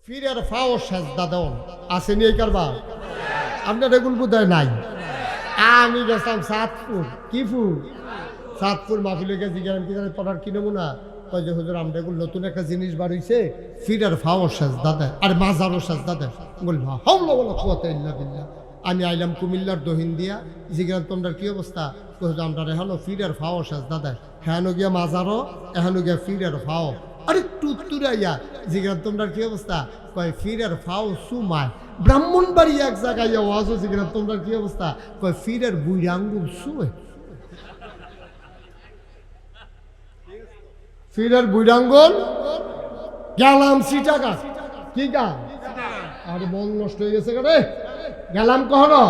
ফিরের ফাও সাজদা দেন আসেনি এই কারবার আপনার এগুলো বোধহয় নাই। আমি গেছিলাম সাতপুর সাতপুর মাহফিলে গেছি গেলাম কি জানি তোর কি নমুনা কয় যে হুজুর আমরা এগুলো নতুন একটা জিনিস বাড়িয়েছে ফিরের ফাও সাজদা দেয় আর মাজারও সাজদা দেয় বলবা হাওলা ওয়ালা কুওয়াতা ইল্লা বিল্লাহ। আমি আইলাম কুমিল্লার দহিন দিয়া জিজ্ঞাসা তোমরা কি অবস্থা আমরা এখনো ফিরের ফাও সাজদা দেয় হ্যাঁ গিয়া মাজারও এখনো গিয়া ফিরের ফাও আরে টুতুরাইয়া জিজ্ঞাসা তোমরা কি অবস্থা কয় ফিরের ফাও সুমায় ব্রাহ্মণবাড়ি এক জায়গায় ওয়াজও জিজ্ঞাসা তোমরা কি অবস্থা কয় ফিরের বুড়ি আঙ্গুল শুয়ে ফিরের বুড়ি আঙ্গুল গেলাম সিটাকা কি গান আরে মন নষ্ট হয়ে গেছে রে গেলাম কখনো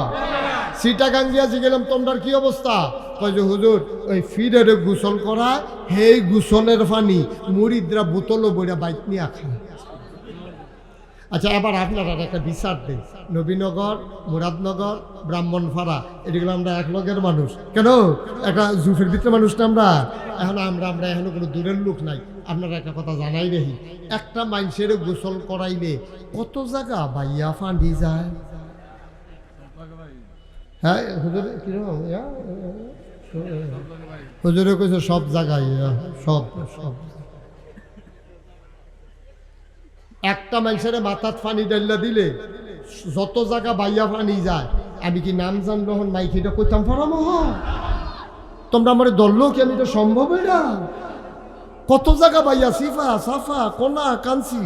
সিটাগাং গিয়াছি গেলাম তোমরা কি অবস্থা কয় যে হুজুর ওই ফিরের গোসল করা হেই গোসলের পানি মুরিদরা বোতলও বইরা বাইক নিয়ে খায়। আচ্ছা এবার আপনারা একটা বিচার দেন নবীনগর মুরাদনগর ব্রাহ্মণপাড়া এগুলো আমরা এক লগের মানুষ কেন একটা জুফের ভিতরে মানুষ না আমরা এখনো কোনো দূরের লোক নাই। আপনারা একটা কথা জানাই রেহি একটা মানুষের গোসল করাইলে কত জায়গা বাইয়া ফান্ডি যায়। হ্যাঁ হুজুর কিরকম হুজুরে কইছে সব জায়গায় সব একটা মানুষের মাথাত ফানি ডাল্লা দিলে যত জায়গা বাইয়া ফানি যায়। আমি কি নাম জানলো হন মাইকিটা কইতাম পারাম তোমরা আমার দললো কি আমি তো সম্ভব না কত জায়গা বাইয়া সিফা সাফা কোনা কাঞ্চি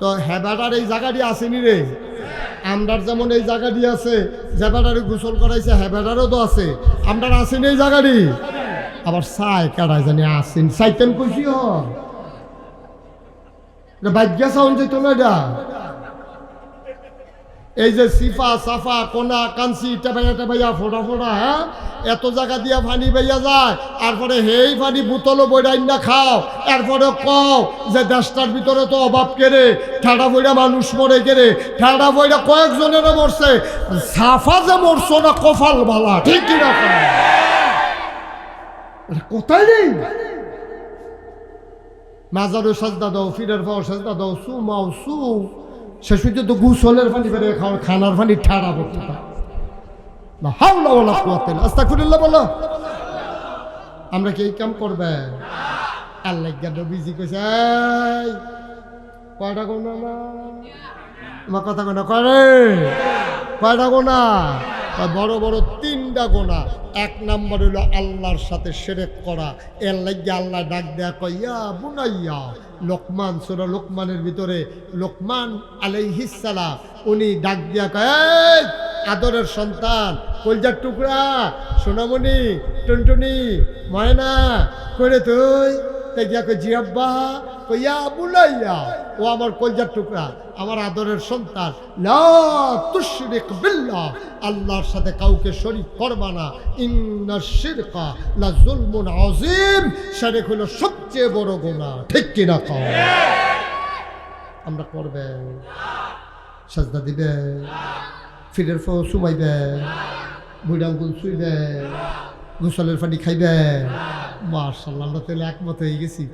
তো হেবাটার এই জায়গাটি আসেনি রে আমরার যেমন এই জায়গাটি আছে যেবাটারে গোসল করাইছে হেবাটারও তো আছে আমরার আসেনি এই জায়গাটি আবার সাই কাটায় জানি আসেন সাইতেন কইছি হ বাজ্ঞা সাউন্ড যেত না এটা এই যে সিফা সাফা কোনা কাঞ্চি টেবাইয়া ফোটা হ্যাঁ এত জায়গা দিয়া পানি বাইয়া যায় তারপরে হেই পানি বোতলও বইরাইন না খাও এরপরে কও যে দেশটার ভিতরে তো অভাব কেড়ে ঠাডা বইরা মানুষ মরে কেড়ে ঠাডা বইরা কয়েকজনেরও মরছে সাফা যে মরছো না কপাল বালা ঠিক কিনা কোথায় নেই মাজারও সাজদা দাও ফিরের পাও সাজদা দাও সু মাও সু শেষ হইতে তো গুসলের পানি বেড়ে খাওয়ার খানার পানি ঠাড়া করতে না হাওলা ওয়ালা কুওয়াতা ইল্লা আস্তাগফিরুল্লাহ বলো। আমরা কি এই কাম করবে আল্লাহ নবীজি কইছে কয়টা গোনা না আমার কথা গোনা করে কয়টা গোনা বড় বড় তিনটা গোনা। এক নাম্বার হইল আল্লাহর সাথে শিরক করা এর লাগিয়ে আল্লাহ ডাক দেয়া কইয়া বুনাইয়া লোকমান সূরা লোকমানের ভিতরে লোকমান আলাইহিস সালাম উনি ডাক দিয়া কয় আদরের সন্তান কলজার টুকরা সোনামণি টুনটুনি ময়না করে তুই তাই গিয়া কই জি আব্বা কইয়া বুলাইয়া ও আমার কলজার টুকরা আমার আদরের সন্তান লা তুশরিক বিল্লাহ আল্লাহর সাথে কাউকে শরীক করবা না ইন্নাশ শিরকা লা যুলমুন আযীম শিরক হলো সবচেয়ে বড় গুনাহ ঠিক কি না কও আমরা করবে সাজদা দিবে ফিরের ফো সুমাইবে বুড়ি আঙ্গুল ছুঁইবে গোসলের পানি খাইবে মাশাআল্লাহ আমরা তাহলে একমত হয়ে গেছি।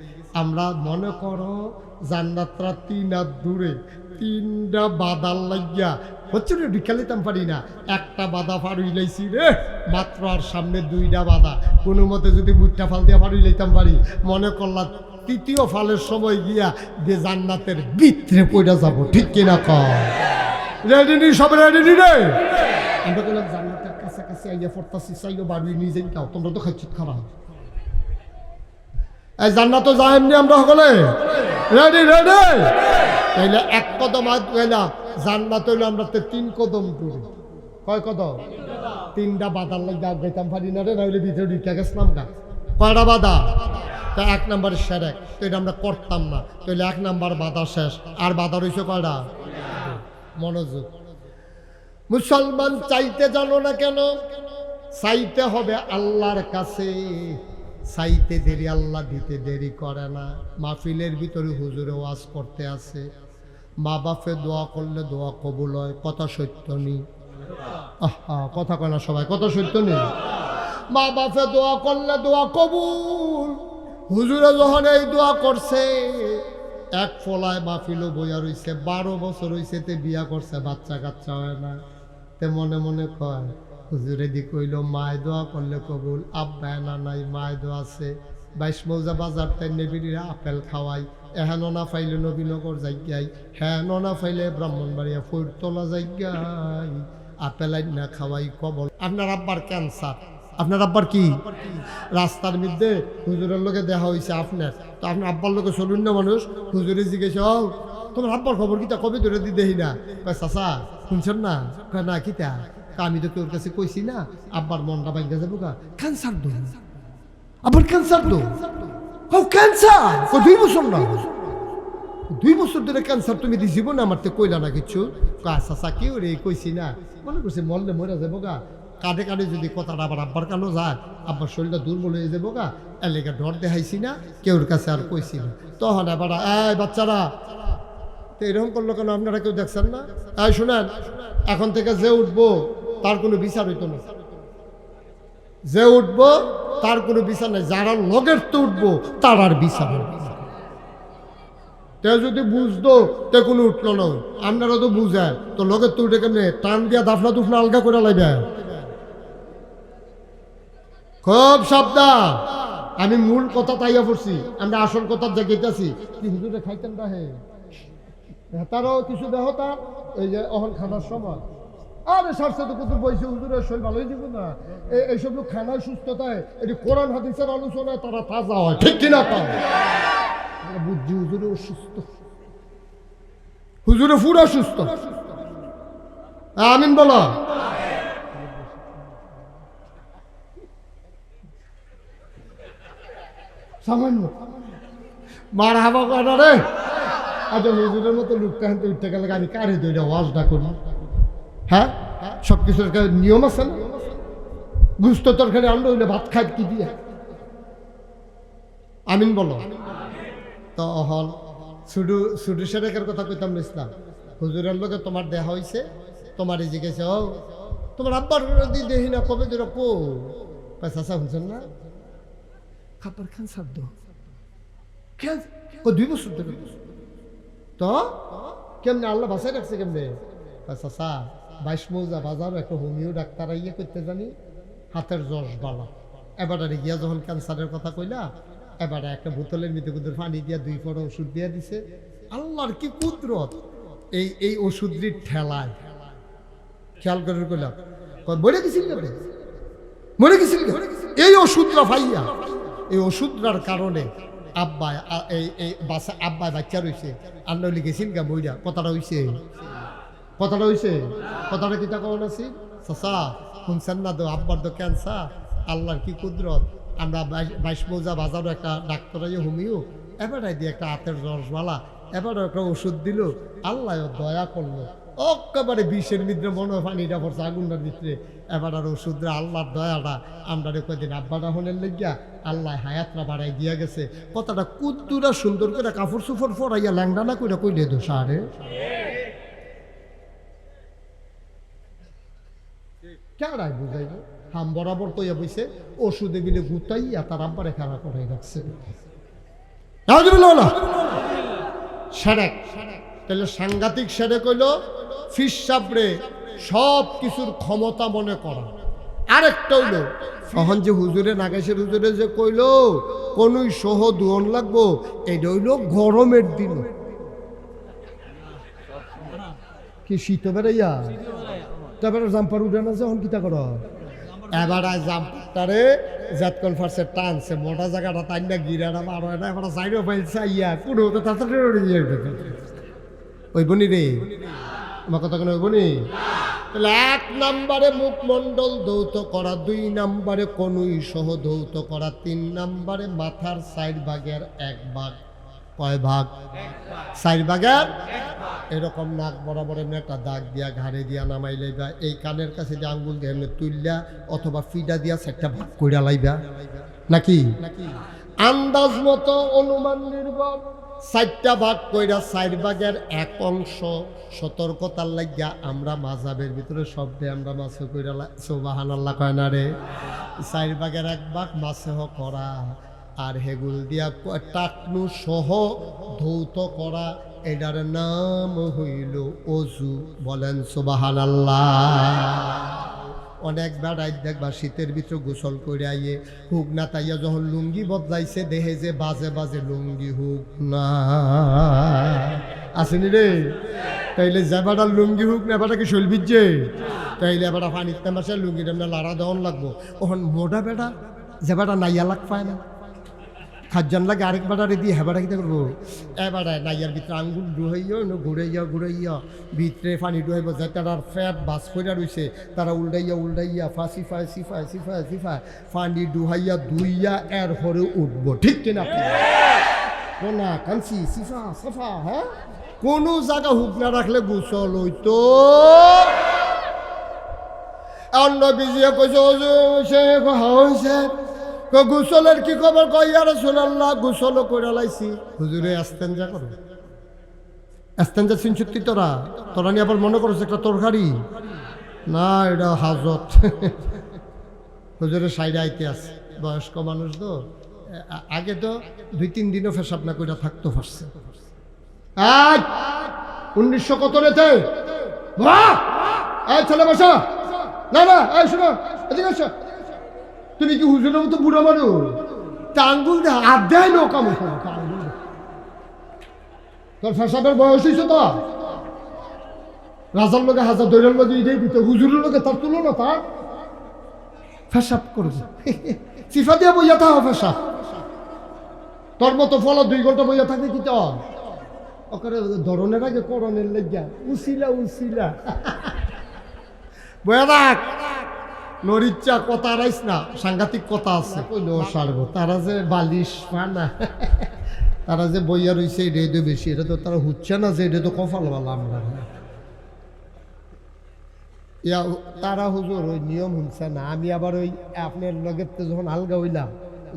আমরা মনে করো জান্নাতরা 3 হাত দূরে 3টা বাদাল লাগিয়া হচ্ছে রে ঢুকালিতাম পারি না একটা বাধা ফাড়ুই লাইছি রে মাত্র আর সামনে 2টা বাধা কোনো মতে যদি বুটটা ফাল দিয়া ফাড়ুই লাইতাম পারি মনে করলাম তৃতীয় ফালের সময় গিয়া যে জান্নাতের ভিতরে পড়ে যাব ঠিক কিনা কও রেডি নি সব রেডি নি রে আমরা বললাম জান্নাতের কাছাকাছি আইয়া পড়তাছি চাইও বাড়ি নিজেই খাও তোমরা তো খাইছিস খারাপ এই জান্নাতও যাই এমনি আমরা সকলে রেডি রেডি তাইলে এক কদম আগ গেলাম জান্নাত হইলো আমরা 3 কদম দূরে কয় কদম 3টা বাধার লাগে আগ গাইতাম পারি না রে নাহলে ভিতরে ঢুকে গেছিলাম গা কয়টা বাধা তা 1 নাম্বার শিরক তো এটা আমরা করতাম না তাইলে 1 নাম্বার বাধা শেষ আর বাধা রইছে কয়টা মনোযোগ মুসলমান চাইতে জানো না কেন চাইতে হবে আল্লাহর কাছে চাইতে দেরি আল্লাহ দিতে দেরি করে না। মাহফিলের ভিতরে হুজুরে ওয়াজ করতে আছে মা বাপে দোয়া করলে দোয়া কবুল হয় কথা সত্য নেই কথা কয় না সবাই কথা সত্য নেই মা বাপে দোয়া করলে দোয়া কবুল হুজুরে যখন এই দোয়া করছে এক ফলায় মাহফিলও বইয়া রইছে, 12 বছর হইছে তে বিয়া করছে, বাচ্চা কাচ্চা হয় না। তে মনে মনে কয় হুজুরে দি কইল মায় দোয়া করলে কবুল, আব্বা না নাই মায় দোয়া আছে। 22 মৌজা বাজার তাই নেবিরা আপেল খাওয়াই, এহেন না পাইলে নবীনগর যাইগাই, হ্যাঁ না পাইলে ব্রাহ্মণবাড়িয়া ফৈরতলা যাইগাই, আপেল না খাওয়াই কবল। আপনার আব্বার ক্যান্সার, আপনার আব্বার কি রাস্তার মধ্যে হুজুরের লোকে দেখা হয়েছে আপনার, তো আপনার আব্বার লোকে চলুন না মানুষ, হুজুরে জিজ্ঞেস তোমার আব্বার খবর কিতা, কবে ধরে দি দেখি না। চাচা শুনছেন না? না কিতা, আমি তো কেউর কাছে কইছি না, আব্বার মনটা ভাঙ্গা যাবো গা, ক্যান্সার দো, আবার ক্যান্সার দো, ক্যান্সার 2 বছর না, 2 বছর ধরে ক্যান্সার তুমি দি জীবনে আমার তো কইলা না কিছু। চাচা কেউ রে কইছি না, মনে করছি মরলে মরে যাবো গা, কাঁধে কাঁধে যদি কথাটা আবার আব্বার কানো যায়, আব্বার শরীরটা দুর্বল হয়ে যাবো গা, এলাকা ডর দেখাইছি না, কেউর কাছে আর কইছি না। তখন আবার এই বাচ্চারা তো এরকম করলো কেন, আপনারা কেউ দেখছেন না? এই শোনেন, এখন থেকে যে উঠবো তার কোনো বিচার হইতো না, যে উঠবো তার কোনো বিচার নাই, যারা লগের তো উঠবো তার আর বিচার হবে। তে যদি বুঝতো তে কোনো উঠলো না, আপনারা তো বুঝেন তো লগের তো উঠে কেমনে টান দিয়া দাফনা দুফনা আলগা করে লাইবে। খুব সাবধান, আমি মূল কথা তাইয়া পড়ছি, আমরা আসল কথা জাগাইতেছি। কি হুজুরে খাইতেন না হে তারও কিছু দেহ তার এই যে অহন খানার সময়, আরে সারসে তো কত বয়সে হুজুরের শরীর ভালোই দিব না, এইসব লোক খানায় সুস্থতায় এটি কোরআন হাদিসের আলোচনায় তারা তাজা হয়, ঠিক কিনা? তা বুঝছি হুজুরে অসুস্থ, হুজুরে পুরো সুস্থ। আমিন বলো। সামান্য মার হাবা করা রে, আচ্ছা হুজুরের মতো লোকটা হাতে উঠতে গেলে আমি কারে দইটা ওয়াজটা করি? হ্যাঁ, সব কিছুর নিয়ম আছে না? গুস্ত তরকারি আনলো হইলে ভাত খাই কি দিয়ে? আমিন বলো। তো হল শুধু শুধু সেরেকের কথা কইতাম না, ইসলাম হুজুরের লোকে তোমার দেখা হয়েছে, তোমার এই জিজ্ঞেস তোমার আব্বার দিয়ে দেখি না, কবে ধরে কো চাচা শুনছেন না, খাবার ক্যান্সার দো, 2 বছর ধরে। তো কেমনে আল্লাহ বাসায় রাখছে কেমনে? চাচা 22 মৌজা বাজার একটা হোমিও ডাক্তার ইয়ে করতে জানি, হাতের যশ বালা। এবার গিয়া যখন ক্যান্সারের কথা কইলা, এবারে একটা বোতলের মধ্যে কুদুর পানি দিয়া 2 ফোঁটা ওষুধ দিয়া দিছে। আল্লাহর কি কুদরত এই ওষুধটির ঠেলায়, খেয়াল করে কইলাম মরে গেছিল, মরে গেছিল এই ওষুধটা ভাইয়া, এই ওষুধটার কারণে আব্বা এই আব্বায় বাচ্চা রয়েছে, আন্না গেছিল গা বইরা। কথাটা হইছে, কথাটা হইছে, কথাটা কিতা কখন আছি চাচা শুনছেন না? তো আব্বার তো ক্যান্সার, আল্লাহর কি কুদরত। আমরা 22 মৌজা বাজারও একটা ডাক্তার হোমিও, এবারে দিয়ে একটা হাতের রসবালা, এবারে একটা ওষুধ দিল, আল্লাহ দয়া করলো, একেবারে বিষের ভিতরে মনে হয় পানিটা পড়ছে আগুনটার ভিতরে। এবার আর ওষুধরা আল্লাহর দয়াটা আমরা কদিন আব্বাটা হনের লেগিয়া আল্লাহ হায়াতরা বাড়াই দিয়া গেছে। কথাটা কুদ্দুরা সুন্দর করে কাপড় চুপড় ফরাইয়া ল্যাংডা না কইরা কইলে দোষ আরে কেডাই বুঝাইব? হাম বরাবর কইয়া বইছে, ওষুধে বিলে গুতাইয়া তার আব্বারে খারাপ করে রাখছে। সেরেক, তাহলে সাংঘাতিক সেরেক হইল ফিসাবরে সব কিছুর ক্ষমতা মনে করা। আরেকটা হইল তখন যে হুজুরে নাগেশের হুজুরে যে কইল কোনই সহ দুয়ন লাগবো, এটা হইল গরমের দিন। কি শীত বেড়াইয়া তারপরে জাম্পার উঠে না যখন কিতা কর, এবার জাম্পারটারে জাত কনফার্সে টানছে, মোটা জায়গাটা তাই না গিরাটা মার হয় না, এবার সাইডও পাইছে ইয়া কোনো তো তাড়াতাড়ি ওই বনি রে আমার কথা কেন ওই বনি। তাহলে 1 নম্বরে মুখমণ্ডল ধৌত করা, 2 নম্বরে কনুই সহ ধৌত করা, 3 নম্বরে মাথার 4 ভাগের 1 ভাগ। কয় ভাগ? 4 ভাগের এরকম নাক বরাবর একটা দাগ দিয়া ঘাড়ে দিয়া নামাই লাইবা, এই কানের কাছে দিয়ে আঙ্গুল দিয়ে তুললা অথবা ফিডা দিয়া 4টা ভাগ কইরা লাইবা, নাকি আন্দাজ মতো অনুমান নির্ভর 4টা ভাগ কইরা 4 ভাগের 1 অংশ সতর্কতার লাগিয়া আমরা মাযহাবের ভিতরে শব্দে আমরা মাসে কইরা সুবহানাল্লাহ কয় না রে, 4 ভাগের 1 ভাগ মাসেহ করা। আর হেগুল দিয়া টাকনু সহ ধৌত করা, এটার নাম হইল অজু। বলেন সুবহানাল্লাহ। অনেক বেড়াই দেখবা শীতের ভিতরে গোসল করে আইয়ে হুক না তাইয়া যখন লুঙ্গি বদলাইছে দেহে যে বাজে বাজে লুঙ্গি হুক না আসেনি রে। তাইলে যাবাটা লুঙ্গি হুক না এবারটা কি শৈলবিজ্জে, তাইলে এবারটা পানির তামাশা লুঙ্গিটা না লাড়া দেওয়ান লাগবো। ওখান মোটা বেটা যাবাটা নাইয়া লাগ পায় না, খাজ্জান লাগে আরেক বেড়ারে দিয়ে হেবাটা কিতা করবো, এবারে নাইয়ার ভিতরে আঙ্গুল ডুহাইয়া ঘুরাইয়া ঘুরাইয়া ভিতরে পানি ডুহাইব, যে তার ফ্যাট বাস করে রয়েছে তারা উল্টাইয়া উল্টাইয়া ফাঁসিফায় সিফায় সিফায় সিফায় পানি ডুহাইয়া ধুইয়া এর হরে উঠবো। ঠিক কিনা? কোনা কাঞ্চি সিফা সাফা, হ্যাঁ কোনো জায়গা হুক না রাখলে গোসল হইতো। অন্য বিজিয়ে কইছে হইছে হইছে গোসলের কি খবর? কই ইয়া রাসূলুল্লাহ গোসল করে লাইছি। হুজুরে ইস্তেঞ্জা করো। ইস্তেঞ্জা চিনছুত্তি তোরা তোরা নিয়ে আবার মনে করছে একটা তরকারি না, এটা হাজত। হুজুরের সাইডে আইতে আছে, বয়স্ক মানুষ তো, আগে তো 2-3 দিনও পেশাব না কইরা থাকতো পারছে। 1900 কত রেতে ছেলে বসা না না, শোনো এদিকে আসো। তুমি কি হুজুরের মতো বুড়া মানুষ? তা আঙ্গুল দে হাত দেয় নৌকা মুখ, তোর ফেসাবের বয়স হয়েছে তো। রাজার লোকে হাজার দৈরের লোকে এটাই দিত, হুজুরের লোকে তার তুলনা তার ফেসাব করবে। সিফা দিয়ে বইয়া থাকো ফেসাব, তোর মতো ফলা 2 ঘন্টা বইয়া থাকে কি তো ওখানে ধরনের আগে করণের লেগা উসিলা উসিলা বইয়া রাখ। নরিচ্চা কথা রাইস না, সাংঘাতিক কথা আছে কইলেও সারবো। তারা যে বালিশ পানা তারা যে বইয়া রইছে এটা তো বেশি, এটা তো তারা হচ্ছে না যে এটা তো কপাল বালা আমরা। তারা হুজুর ওই নিয়ম শুনছে না। আমি আবার ওই আপনার লগের তো যখন আলগা হইলাম,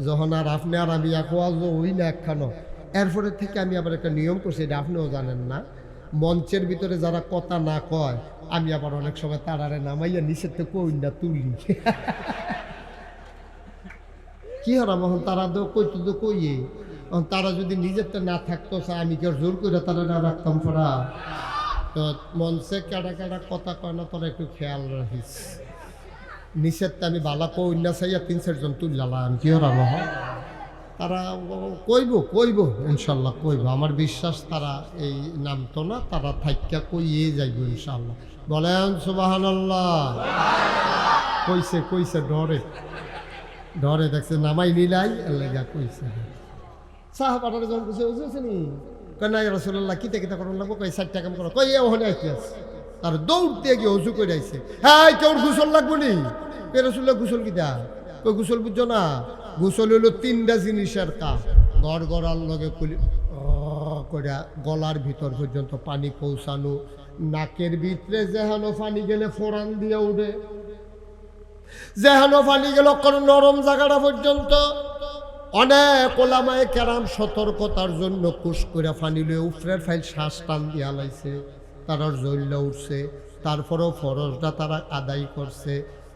যখন আর আপনি আর আমি এক হই না একখানো, এরপরে থেকে আমি আবার একটা নিয়ম করছি, এটা আপনিও জানেন না। মঞ্চের ভিতরে যারা কথা না কয় আমি আবার অনেক সময় তারারে নামাইয়া নিচের থেকে কই না তুলি। কি হরাম এখন তারা তো কইতো তো কইয়ে, তারা যদি নিজেরটা না থাকতো আমি কি জোর করে তারা না রাখতাম পড়া। তো মঞ্চে কেডা কেডা কথা কয় না তোরা একটু খেয়াল রাখিস। নিচেরটা আমি বালা কই না চাইয়া 3-4 জন তুললাম। কি হরাম তারা কইব ইনশাল্লাহ কইব। আমার বিশ্বাস তারা এই নামতো না, তারা থাইকা কইয়ে যাইব ইনশাল্লাহ। বলেন সুবহানাল্লাহ। কইছে ডরে দেখছে নামাই নিলাই লেগা কইছে। সাহাবারা যখন কইছে বুঝেছে নি কয় নাই রাসূলুল্লাহ কিতা কিতা করন লাগবো, কই 4 টাকা করো, কই ওখানে আইতে আছে। আর দৌড় দিয়ে গিয়ে অজু করে আইছে। হ্যাঁ কেউ গোসল লাগবো নি? রাসূলুল্লাহ গোসল কিতা? কই গোসল বুঝছো না, গোসল হইল 3টা জিনিসের কাজ। গড়ার লগে কইরা গলার ভিতর পর্যন্ত পানি পৌঁছানো, নাকের ভিতরে যেহানো পানি গেলে ফোড়ান দিয়ে উঠে, যেহানো পানি গেল কোন নরম জায়গাটা পর্যন্ত। অনেক ওলামায়ে কেরাম সতর্কতার জন্য কুশ করে পানি লয়ে উপরের ফাইল শ্বাস টান দিয়া লাইছে, তারা জ্বললে উঠছে। তারপরেও ফরজটা তারা আদায় করছে।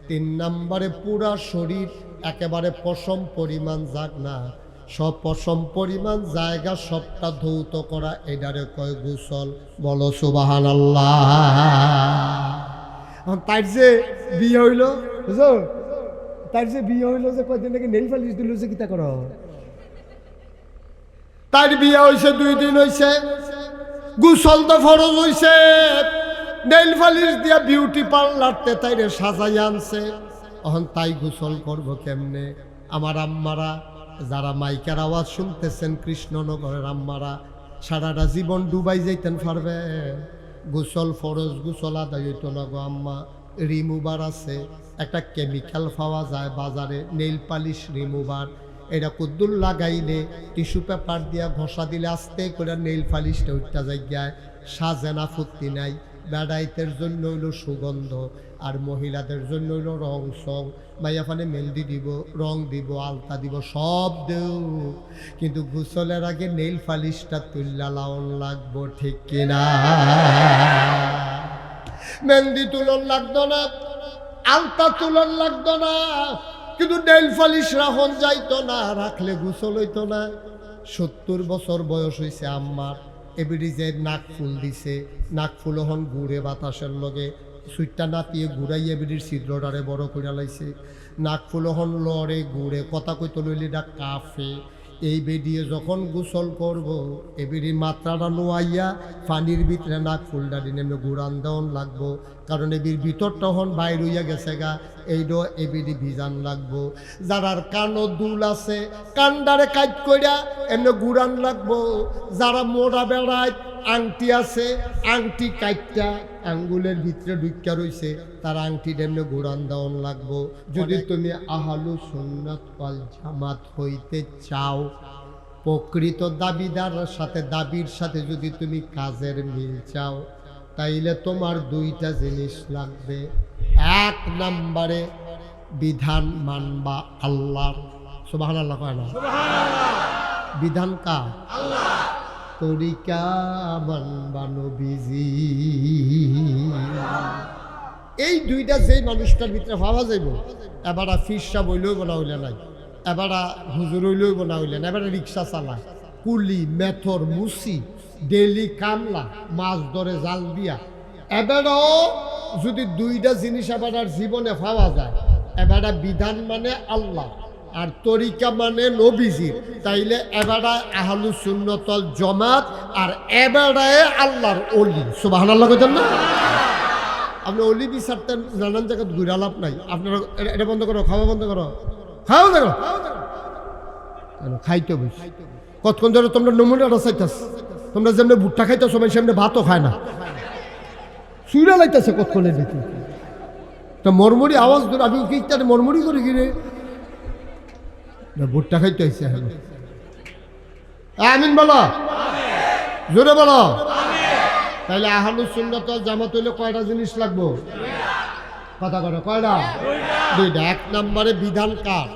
3 নম্বরে পুরা শরীর একেবারে পশম পরিমাণ যাক না, সব পশম পরিমাণ জায়গা সবটা ধৌত করা, এটারে কয় গোসল। বলো সুবহানাল্লাহ। তার যে বিয়ে হইল বুঝো, তার যে বিয়ে হইল যে কয়দিন নাকি নেল পালিশ দিল যে কিতা করো। তার বিয়ে হয়েছে 2 দিন হয়েছে, গোসল তো ফরজ হয়েছে। নেল পালিশ দিয়া বিউটি পার্লারতে তাইরে সাজাই আনছে। এখন তাই গোসল করবো কেমনে? আমার আম্মারা যারা মাইকের আওয়াজ শুনতেছেন, কৃষ্ণনগরের আম্মারা সারাটা জীবন ডুবাই যাইতেন পারবে? গোসল ফরজ, গোসল আদায় হইতো না গো আম্মা। রিমুভার আছে, একটা কেমিক্যাল পাওয়া যায় বাজারে, নেইল পালিশ রিমুভার। এটা কুদ্দুল লাগাইলে টিস্যু পেপার দিয়া ঘষা দিলে আস্তে করে নেইল পালিশটা উঠতে যায়, সাজে না, ফুর্তি নাই। বেড়াইতের জন্য হইল সুগন্ধ, আর মহিলাদের জন্য হইল রং সং। মাইয়া ফানে মেহেন্দি দিব, রং দিব, আলতা দিব, সব দেও, কিন্তু গোসলের আগে নেইল পালিশটা তুল্লা লাউন লাগবো। ঠিক কিনা? মেহেন্দি তুলন লাগতো না, আলতা তুলন লাগতো না, কিন্তু নেইল পালিশ রাখন যাইতো না, রাখলে গোসল হইতো না। 70 বছর বয়স হয়েছে আম্মার, এবিডি যে নাক ফুল দিছে, নাক ফুল হন ঘুরে বাতাসের লগে সুইটটা নাপিয়ে ঘুরাইয়ে এবিডির ছিদ্রটারে বড় করে লাইছে। নাক ফুল হন লড়ে ঘুরে, কথা কইতো লইলে ডা কাফে। এই বেডিয়ে যখন গোসল করব, এবিডির মাত্রাটা নোয়াইয়া পানির ভিতরে নাক ফুলটা দিনে ঘুরান দেওয়ান লাগবো, কারণ এবির ভিতরটা হন বাইর হইয়া গেছে গা, এইটা এবিডি ভিজান লাগবো। যারার কানো দুল আছে কান্ডারে কাজ কইরা এমনি ঘুরান লাগবো। যারা মোড়া বেড়ায় আংটি আছে, আংটি কাইটটা আঙ্গুলের ভিতরে ঢুকিয়া রইছে, তার আংটি এমনি ঘুরান দেওয়ান লাগবো। যদি তুমি আহলু সুন্নাত ওয়াল জামাত হইতে চাও, প্রকৃত দাবিদার সাথে দাবির সাথে যদি তুমি কাজের মিল চাও, তাইলে তোমার দুইটা জিনিস লাগবে। এক নম্বরে বিধান মানবা আল্লাহর, সুবহানাল্লাহ কয় না? বিধান কার? আল্লাহ। তরিকা মানবা নবীজি। এই দুইটা যে মানুষটার ভিতরে ভাবা যাইব, এবারা ফিরসা বইলেও বলা হইলে নাই, এবারা হুজুর হইলেও বলা হইলে না, এবারে রিক্সা চালায়, কুলি মেথর মুসি ডেলি কামলা, মাছ ধরে জাল দিয়া, এবারও যদি দুইটা জিনিস এবার জীবনে পাওয়া যায়, এবারা বিধান মানে আল্লাহ আর তরিকা মানে নবীজির, তাইলে এবারা আহলু সুন্নতল জামাত আর এবারায় আল্লাহর ওলি। সুবহানাল্লাহ কইতেন না? আপনি অলি বিচারতে নানান জায়গায় ঘুরে আলাপ নাই। আপনারা এটা বন্ধ করো, খাওয়া বন্ধ করো, খাওয়া বন্ধ করো, খাইতে বস। কতক্ষণ ধরে তোমরা নমুনাটা চাইতাস, তোমরা যেমনি ভুট্টা খাইতো সবাই সেমনি ভাতও খায় না, সুইরা লাইতেছে কতক্ষণের দিকে। তা মরমরি আওয়াজ ধরে আমি কি মরমরি করি কিরে, ভুট্টা খাইতে হয়েছে। আমিন বলো, জোরে বলো। তাইলে আহলু সুন্নাত ওয়াল জামাত হইলে কয়টা জিনিস লাগবো? কথা করো, কয়টা? দুইটা। এক নম্বরে বিধান কার?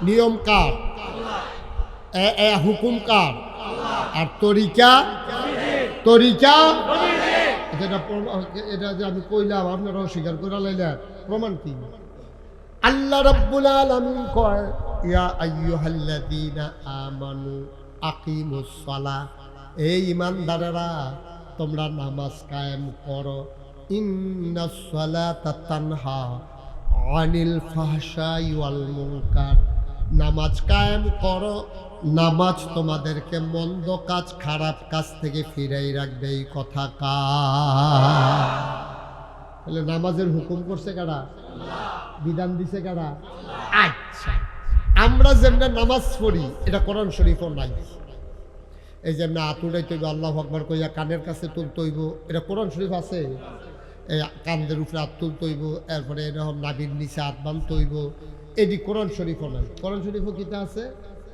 নিয়ম কার? হুকুম কার? আর তরিকা? তরিকা এটা যে আমি কইলাম আপনারা অস্বীকার করে লাইলেন, প্রমাণ কি? আল্লাহ রাব্বুল আলামিন কয়, ইয়া আইয়ুহাল্লাযীনা আমানু আকিমুস সালাহ, এই ঈমানদারেরা তোমরা নামাজ কায়েম করো। ইন্নাস সালাতা তানহা আনিল ফাহশাই ওয়াল মুনকার, নামাজ কায়েম করো, নামাজ তোমাদেরকে মন্দ কাজ খারাপ কাজ থেকে ফিরাই রাখবে। এই কথা কার? তাহলে নামাজের হুকুম করছে কারা? বিধান দিছে কারা? আচ্ছা, আমরা যেমন নামাজ পড়ি এটা কোরআন শরীফও নাই। এই যে না আতুড়াইতে হইব, আল্লাহু আকবার কইয়া কানের কাছে তুলতে হইব, এটা কোরআন শরীফ আছে? এই কান্দের উপরে হাত তুলতে হইব, এরপরে এরকম নাবির নিচে হাত বাঁধতে হইব, এটি কোরআন শরীফও নাই। কোরআন শরীফও কিতা আছে?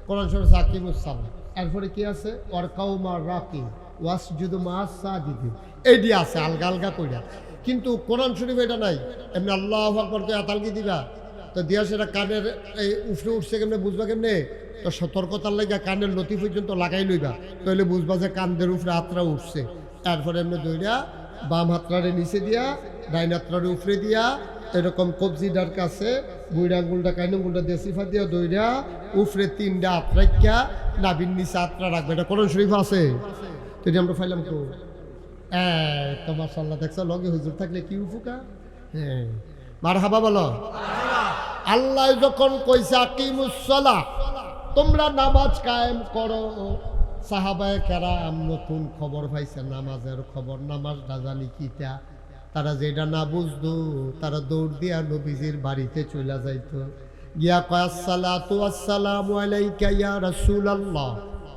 কোরআন শরীফ আকিমুস সালাহ, এরপরে কি আছে? ওয়ারকাউ মা রাকি ওয়াসজুদু মা সাজিদিন, এটি আছে আলগা আলগা কইরা। কিন্তু কোরআন শরীফ এটা নাই। এমনি আল্লাহু আকবার কইয়া আতালকি দিবা, তো দিয়া সেটা কানের এই উফরে উঠছে কেমনে বুঝবা কেমনে? তো সতর্কতার লাগে কানের লতি পর্যন্ত লাগাই লইবা, তাহলে বুঝবা যে কানদের উপরে হাতরা উঠছে। তারপরে এমনি দইরা বাম হাতরারে নিচে দিয়া ডাইন হাতরারে উপরে দিয়া এরকম কবজিটার কাছে বুড়া আঙ্গুলটা কাইন আঙ্গুলটা দিয়ে সিফা দিয়া দইরা উপরে 3টা হাত রাখিয়া নাভির নিচে হাতরা রাখবে। এটা কোরআন শরীফ আছে? তো আমরা ফাইলাম তো তো মাশাআল্লাহ, দেখছো লগে হুজুর থাকলে কি উপকার। হ্যাঁ, মারহাবা বলো। আল্লাহ যখন কইছে আকিমুস সালাহ, তোমরা নামাজ কায়েম করো, সাহাবায়ে কেরাম নতুন খবর পাইছে নামাজের খবর, নামাজটা জানি কিটা। তারা যেটা না বুঝতো তারা দৌড় দিয়া নবীজির বাড়িতে চলে যাইতো, গিয়া কয় আসসালাতু ওয়াসসালামু আলাইকা ইয়া রাসূলুল্লাহ,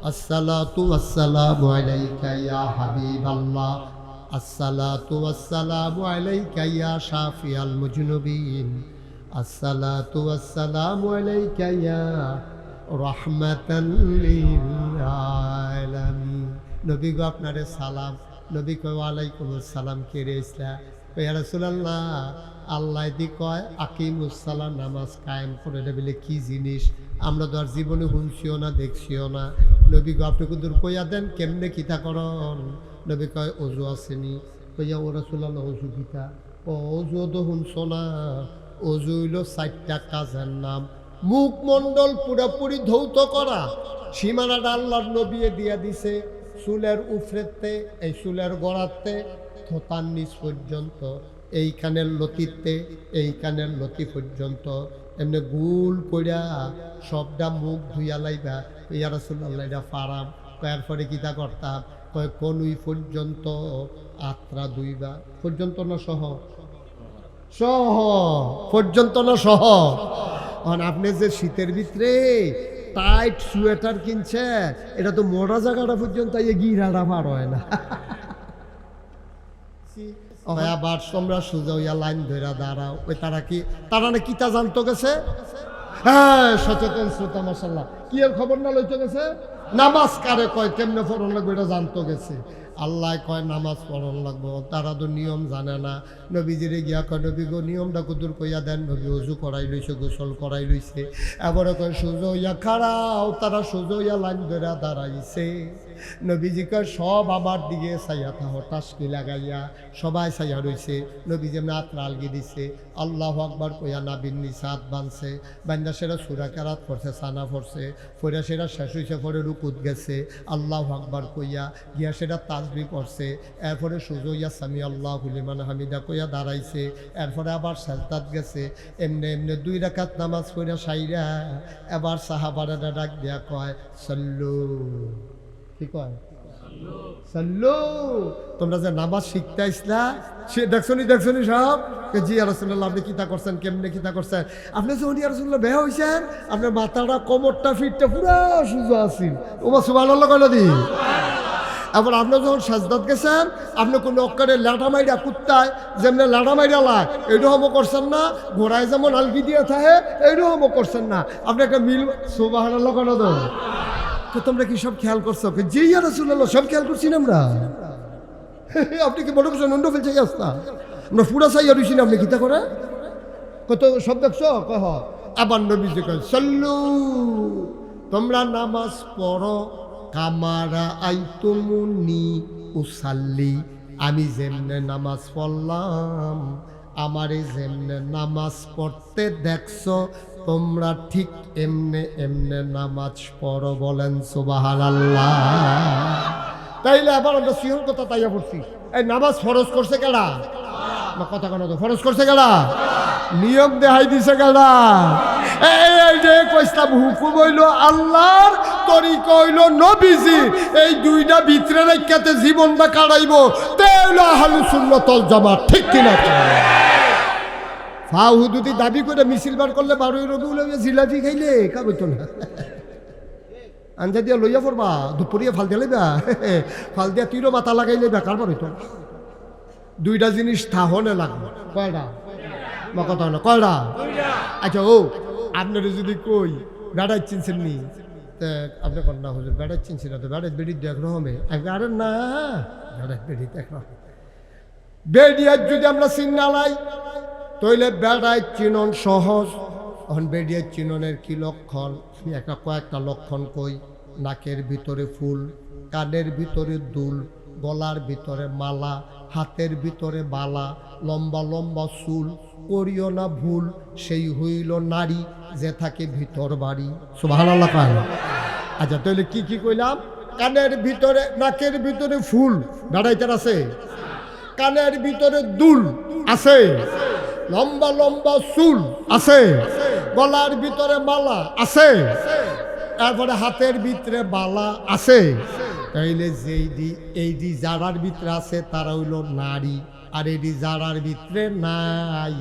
আসসালাতু ওয়াসসালামু আলাইকা ইয়া হাবিবাল্লাহ, আসসালাতু ওয়াসসালামু আলাইকা ইয়া শাফিয়াল মুজনুবিন, আসসালাতু ওয়াসসালামু আলাইকা ইয়া রাহমাতাল লিল আলামিন। নবী গো আপনারে সালাম। নবী কয় ওয়ালাইকুম আসসালাম, কে রে ইসলাম? ইয়া রাসূলুল্লাহ, আল্লাহ দি কয় আকিমুস সালাহ, নামাজ কায়েম করে। এটা বলে কি জিনিস? আমরা তো আর জীবনে শুনছিও না দেখছিও না। নবী গো আপনি কুদুর কইয়া দেন কেমনে কিতা করন? নবী কয় অজু আসেনি। কইয়া ও রাসূলুল্লাহ অজু কিতা? ও অজু তো শুনছো না, অজু হইল 4টা কাজের নাম। মুখমণ্ডল পুরাপুরি ধৌত করা, সীমানাটা আল্লাহর নবী দিয়া দিছে। চুলের উফরেতে, এই চুলের গোড়াতে, থোতার নিচ পর্যন্ত, এইখানের লতিতে, এইখানের লতি পর্যন্ত এমনি গুল কইরা সবটা মুখ ধুইয়া লাইবা। ইয়া রাসূলুল্লাহ এটা ফারাম। এরপরে কিতা করতাম, কয় কনুই পর্যন্ত আত্রা দুইবা। পর্যন্ত না সহ? সহ পর্যন্ত না সহ? আপনি যে শীতের ভিতরে টাইট সোয়েটার কিনছে, এটা তো মোটা জায়গাটা পর্যন্ত গিরাটা পার হয় না। আবার তোমরা সোজা হইয়া লাইন ধরে দাঁড়াও। ওই তারা না কিতা জানতো গেছে? হ্যাঁ, সচেতন শ্রোতা মাশাআল্লাহ, কি এর খবর না লইতে গেছে? নামাজ কারে কয়, কেমনে পড়ন লাগবে এটা জানতো গেছে। আল্লাহ কয় নামাজ পড়ন লাগবো, তারা তো নিয়ম জানে না। নবীজিরে গিয়া কয়, নবী গো নিয়মটা কুদুর কইয়া দেন। নবী অজু করাই লইছে, গোসল করাই লইছে। এবারে কয় সোজা হইয়া খাড়াও। তারা সোজা হইয়া লাইন ধরে দাঁড়াইছে। নবীজি কয় সব আমার দিকে চাইয়া থাকো, টাসকি লাগাইয়া সবাই চাইয়া রইছে। নবীজি নাত আলগি দিছে, আল্লাহু আকবার কইয়া নাবিন নিসাত বানছে। বান্দা সেরা সূরা কেরাত পড়ছে, সানা পড়ছে, পড়ে সেটা শেষ হইছে, পরে রুকুত গেছে, আল্লাহু আকবার কইয়া গিয়া সেটা তাসবিহ করছে। এরপরে সোজা হইয়া সামি আল্লাহু লিমান হামিদা কইয়া দাঁড়াইছে। এরপরে আবার সাজদাত গেছে। এমনি এমনি 2 রাকাত নামাজ পড়া সাইরা এবার সাহাবারা ডাক দিয়া কয় সাল্লু। কি কয়? সাল্লু। তোমরা যে নামাজ শিখতে আইসলা, সে দেখছনি সব? জি ইয়া রাসূলুল্লাহ, আপনি কিতা করছেন, কেমনে কিতা করছেন? আপনি যখন ইয়া রাসূলুল্লাহ বেয়া হইছেন, আপনার মাথাটা, কোমরটা, ফিটটা পুরা সোজা আছিল। ওমা সুবহানাল্লাহ কইলো দি। আবার আপনি যখন সাজদাত গেছেন, আপনি কোনো অক্ষরে লাঠা মাইরা, কুত্তায় যেমনি লাঠা মাইরা লায়, এইরকমও করছেন না। ঘোড়ায় যেমন আলগি দিয়ে থাকে, এইরকমও করছেন না। আপনি একটা মিল। সুবহানাল্লাহ কইলো তো। তোমরা কি সব খেয়াল করছো? জি ইয়া রাসূলুল্লাহ, সব খেয়াল করছি না আমরা। আপনি কি বড় কিছু নন্ড ফেলছে আসতা? আমরা পুরা চাইয়া রইছি না, আপনি কিতা করে কত সব দেখছো? কহ আবার নবীজি কয় সাল্লু, তোমরা নামাজ পড়ো কামারা আইতুমুনি উসাল্লি। আমি যেমনে নামাজ পড়লাম, আমারে যেমনে নামাজ পড়তে দেখছো, তোমরা ঠিক এমনে এমনে নামাজ পড়ো। বলেন সুবহানাল্লাহ। তাইলে আবার আমরা সিহর কথা তাইয়া পড়ছি। এই নামাজ ফরজ করছে কেডা? কথা কেন তো ফরজ করছে কেডা? নিয়ম দেখাই দিছে কেডা? এই যে কইসলাম, হুকুম হইল আল্লাহর, তরিকা হইল নবীজি। এই দুইটা ভিতরে রেখাতে জীবনটা কাটাইব, তাই হইল আহলুস সুন্নাত ওয়াল জামাত। ঠিক কিনা? ফাহুদুদি দাবি করে মিছিল বার করলে 12 রবিউল জিলাপি খাইলে কাবইতো না। আঞ্জা দিয়া লইয়া পড়বা, দুপুরিয়া ফাল দিয়া লইবা, ফাল দিয়া তীরও মাথা লাগাই লইবা, কারবার হইতো। দুইটা জিনিস থাহনে লাগবে। কয়টা? বা কথা না, কয়টা? আচ্ছা, ও আপনার যদি কই বেড়াই চিনছেন নি, আপনি কর না হুজুর বেড়াই চিনছি না, তো বেড়াই বেড়ি দেখ রকমে। আরে না, বেড়াই বেড়ি দেখ রকম। বেড়িয়ার যদি আমরা চিন্না লাই, তইলে বেড়াই চিনন সহজ। এখন বেড়িয়ার চিননের কি লক্ষণ? কয়েকটা লক্ষণ কই। নাকের ভিতরে ফুল, কানের ভিতরে দুল, গলার ভিতরে মালা, হাতের ভিতরে বালা, লম্বা লম্বা চুল, করিও না ভুল, সেই হইল নারী যে থাকে ভিতর বাড়ি। সুবহানাল্লাহ কয়। আচ্ছা, তাহলে কি কি কইলাম? কানের ভিতরে, নাকের ভিতরে ফুল, বেড়াইতে আছে। কানের ভিতরে দুল আছে, লম্বা লম্বা চুল আছে, গলার ভিতরে মালা আছে, তারপরে হাতের ভিতরে বালা আছে। তাইলে এই যারার ভিতরে আছে তারা হইল নারী, আর এটি যারার ভিতরে নাই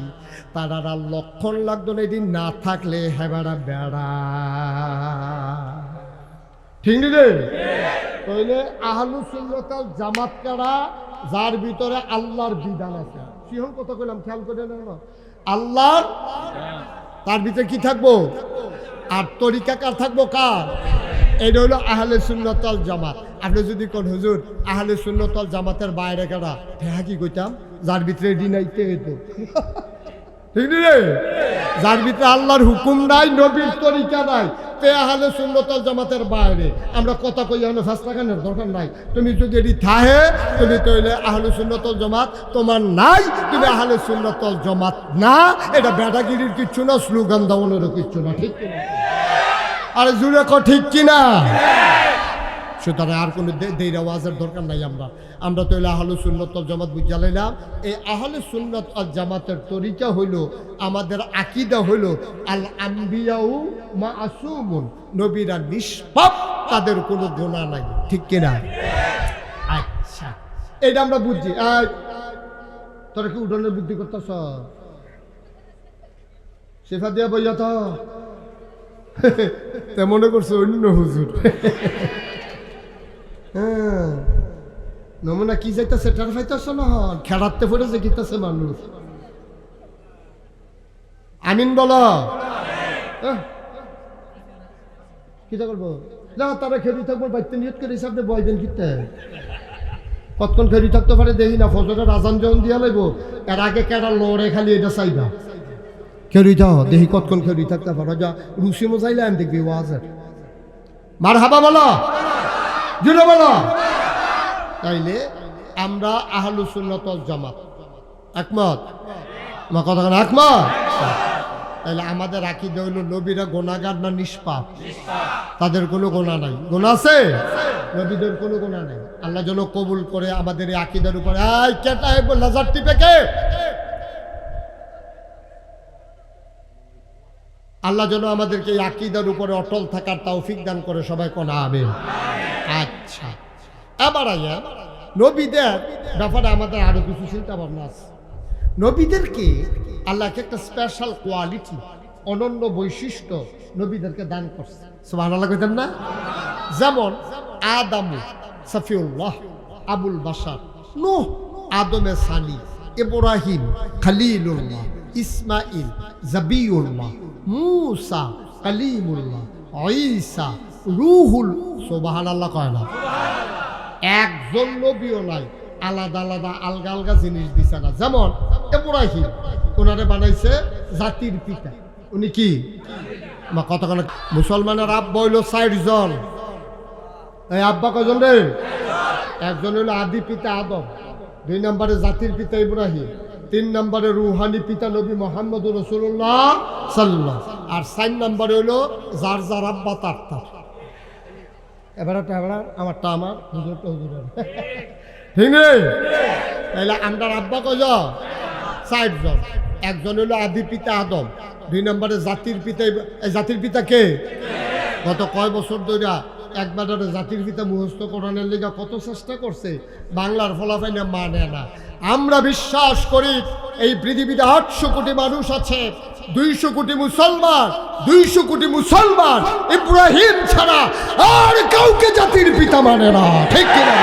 তারা লক্ষণ লাগতো না। এটি না থাকলে হেবারা বেড়া। ঠিক রে? তাইলে আহলুস সুন্নাত ওয়াল জামাত কারা? যার ভিতরে আল্লাহর বিধান আছে। সিহন কথা কইলাম, খেয়াল করে না। আল্লাহর, তার ভিতরে কি থাকবো? আর তরিকা কার থাকবো? কার? এটা হলো আহলে সুন্নাত ওয়াল জামাত। আপনি যদি কোন হুজুর আহলে সুন্নাত ওয়াল জামাতের বাইরে কারা, হ্যাঁ কি কইতাম? যার ভিতরে এডি নাইতে হইতো। ঠিক রে? যার ভিতরে আল্লাহর হুকুম নাই, নবীর তরিকা নাই, তে আহলে সুন্নাত ওয়াল জামাতের বাইরে আমরা কথা কই হলো ফাস্তা কানের দরকার নাই। তুমি যদি এটি থাহে তুমি তইলে আহলে সুন্নাত ওয়াল জামাত তোমার নাই, তুমি আহলে সুন্নাত ওয়াল জামাত না। এটা বেটাগিরির কিচ্ছু না, স্লোগান দাওয়ানোরও কিচ্ছু না, ঠিক কিনা? আরে জুড়ে কো ঠিক কিনা? সুতরাং আর কোনো দেরি আওয়াজের দরকার নাই। আমরা তো আহলে সুন্নাত ওয়াল জামাত বুঝা লাইলাম। এই আহলে সুন্নাত ওয়াল জামাতের তরিকা হইল, আমাদের আকীদা হইল আল আম্বিয়াউ মাসুমুন, নবীরা নিষ্পাপ, তাদের কোনো গুনাহ নাই, ঠিক কিনা? আচ্ছা, এটা আমরা বুঝছি। তোরা কি উঠোনের বুদ্ধি করতেছ? শেফা দিয়া বইয়া তো মনে করছে অন্য হুজুর। হ্যাঁ, নমুনা কি যাইতেছে টের পাইতেছ না? খেলাতে পড়েছে কিতাছে মানুষ। আমিন বলো। কিতা করবো না, তারা খেলি থাকবো, বাইতে নিয়ত করে হিসাবে বয়বেন কিতে কতক্ষণ খেলি থাকতে পারে দেখি না। ফজরের আজান যখন দিয়া লাগব এর আগে কেডা লড়ে খালি এটা চাইবা খেলি থাও, দেখি কতক্ষণ খেলি থাকতে পারো। যা রুসি মজাইলে আমি দেখবি ওয়াজের মার হাবা বলো, জুড়ে বলো। তাইলে আমরা আহলে সুন্নাত ওয়াল জামাত একমত, আমার কথা একমত। তাইলে আমাদের আকীদা হইল নবীরা গুনাহগার না নিষ্পাপ? তাদের কোনো গুনাহ নাই। গুনাহ আছে? নবীদের কোনো গুনাহ নাই। আল্লাহ যেন কবুল করে আমাদের এই আকীদার উপরে। এই কেটা লাজার টিপে কে? আল্লাহ যেন আমাদেরকে এই আকীদার উপরে অটল থাকার তৌফিক দান করে, সবাই কোন আমিন। আচ্ছা, এবার আয়া নবীদের ব্যাপারে আমাদের আরো কিছু চিন্তা ভাবনা আছে। নবীদেরকে আল্লাহকে একটা স্পেশাল কোয়ালিটি, অনন্য বৈশিষ্ট্য নবীদেরকে দান করছে। সুবহানাল্লাহ কইতেন না? যেমন আদম সফিউল্লাহ, আবুল বাশার, নূহ আদমে সানি, ইব্রাহিম খলিলুল্লাহ, ইসমাইল জাবিউল্লাহ, মূসা কালিমুল্লাহ, ঈসা রূহুল। সুবহানাল্লাহ কয় না? একজন নবীও নাই আলাদা আলাদা আলগা আলগা জিনিস দিছে না। যেমন ইব্রাহিম, ওনারে বানাইছে জাতির পিতা। উনি কি কতক্ষণ? মুসলমানের আব্বা হইল ৬০ জন। এই আব্বা কজন রে? একজন হইল আদি পিতা আদম, ২ নম্বরে জাতির পিতা ইব্রাহিম, ৩ নম্বরে রুহানি পিতা নবী মুহাম্মদ রাসূলুল্লাহ সাল্লাল্লাহু, আর ৪ নম্বরে হইল যার যার আব্বা তার তার। এবারটা আমারটা আমার, হুজুরটা হুজুরের, ঠিক নেই? তাইলে আমরা আব্বা কজন? ৬০ জন। একজন হইল আদি পিতা আদম, ২ নম্বরে জাতির পিতা। জাতির পিতা কে? গত কয় বছর ধরে একবার জাতির পিতা মুখস্থ করানোর লিগা কত চেষ্টা করছে, বাংলার ফলাফল মানে না। আমরা বিশ্বাস করি এই পৃথিবীতে ৮০০ কোটি মানুষ আছে, ২০০ কোটি মুসলমান, ২০০ কোটি মুসলমান ইব্রাহিম ছাড়া আর কাউকে জাতির পিতা মানে না, ঠিক কিনা?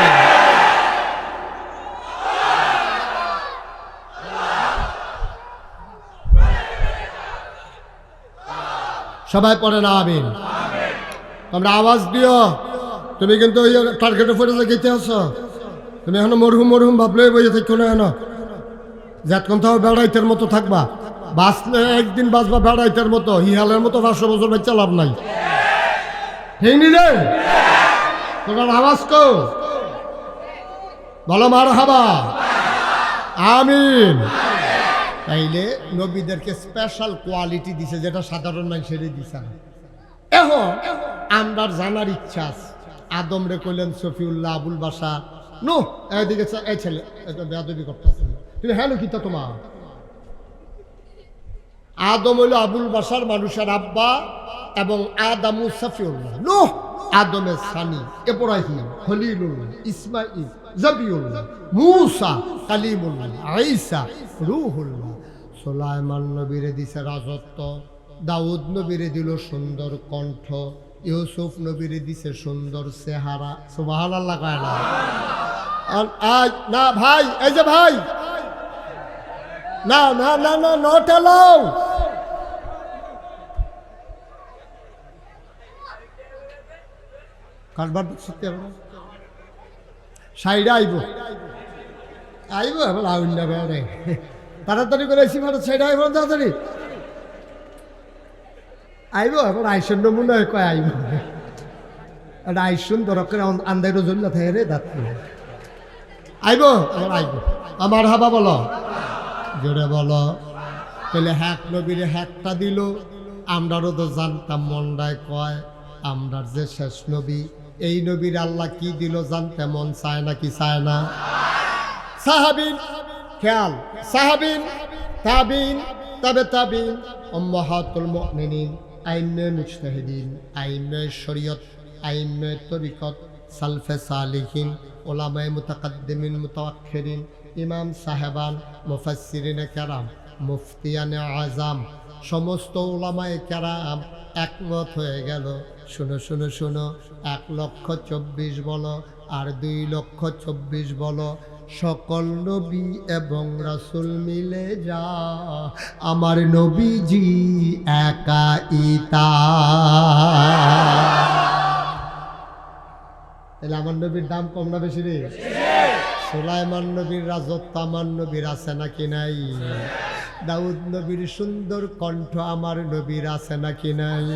সবাই পড়ে না আমিন। তোমরা আওয়াজ দিও। তুমি কিন্তু ওই টার্গেটে পড়ে গেতে আছো। তুমি এখনো মরহুম মরহুম ভাবলে বইয়ে থাকো না। এখনো যতক্ষণ তাও বেড়াইতের মতো থাকবা, বাঁচলে একদিন বাঁচবা বেড়াইতের মতো, হিহালের মতো ৫০০ বছর বাচ্চা লাভ নাই। ঠিক নি রে? তোমার আওয়াজ কো বলো মার হাবা আমিন। তাইলে নবীদেরকে স্পেশাল কোয়ালিটি দিছে, যেটা সাধারণ মানুষেরই দিছে না। এখন আমরা জানার ইচ্ছা আছে। আদম রে কইলেন সফিউল্লাহ, আবুল বাশার, নূহ এদিকে এই ছেলে এটা বেয়াদবি করতেছে। তুমি হ্যাঁ কি তোমার আদম হইল আবুল বাশার, মানুষের আব্বা, এবং আদামু সফিউল্লাহ, নূহ আদমের সানি, ইব্রাহিম খলিলুল্লাহ, ইসমাইল জাবিউল্লাহ, মূসা কালিমুল্লাহ, ঈসা রূহুল্লাহ। সুলাইমান নবীরে দিছে রাজত্ব, দাউদ নবীরে দিল সুন্দর কণ্ঠ, ইউসুফ নবীরে দিছে সুন্দর চেহারা। সুবহানাল্লাহ কয় না? না ভাই, এই যে ভাই, না না না না নট অ্যালাউ। কারবার শিখতে হবে না, সাইডে আইব আইব এবার আউন না বেড়ে তাড়াতাড়ি করে এসি ভারত সাইডে আইব তাড়াতাড়ি। আইব এখন আইসন নমুনা কয় আইব এটা আইসন দরকার আন্দাই রোজল্লা থাকে রে দাঁত আইব এখন আইব আমার হাবা বলো জোরে বলো তাহলে হ্যাক নবীরে হ্যাকটা দিল আমরাও তো জানতাম মন্ডায় কয় আমরার যে শেষ নবী এই নবীর আল্লাহ কি দিল জানতে মন চায় না কি চায় না সাহাবিন খেয়াল সাহাবিন তাবিন তবে তাবিন উম্মাহাতুল মুমিনিন আইনে মুজতাহিদিন আইনে শরীয়ত আইনে তরিকত সালফে সালিহিন উলামায়ে মুতাকাদ্দিমিন মুতাআখিরিন ইমাম সাহেবান মুফাসসিরিনে কেরাম মুফতিয়ানে আজম সমস্ত উলামায়ে কেরাম একমত হয়ে গেল শুনো শুনো শুনো 1,24,000 বলো আর 2,24,000 বলো সকল নবী এবং রাসূল মিলে যা আমার নবীজি একাইতা তাহলে আমার নবীর দাম কম না বেশি রে সুলাইমান নবীর রাজত্ব আমার নবীর আছে নাকি নাই দাউদ নবীর সুন্দর কণ্ঠ আমার নবীর আছে নাকি নাই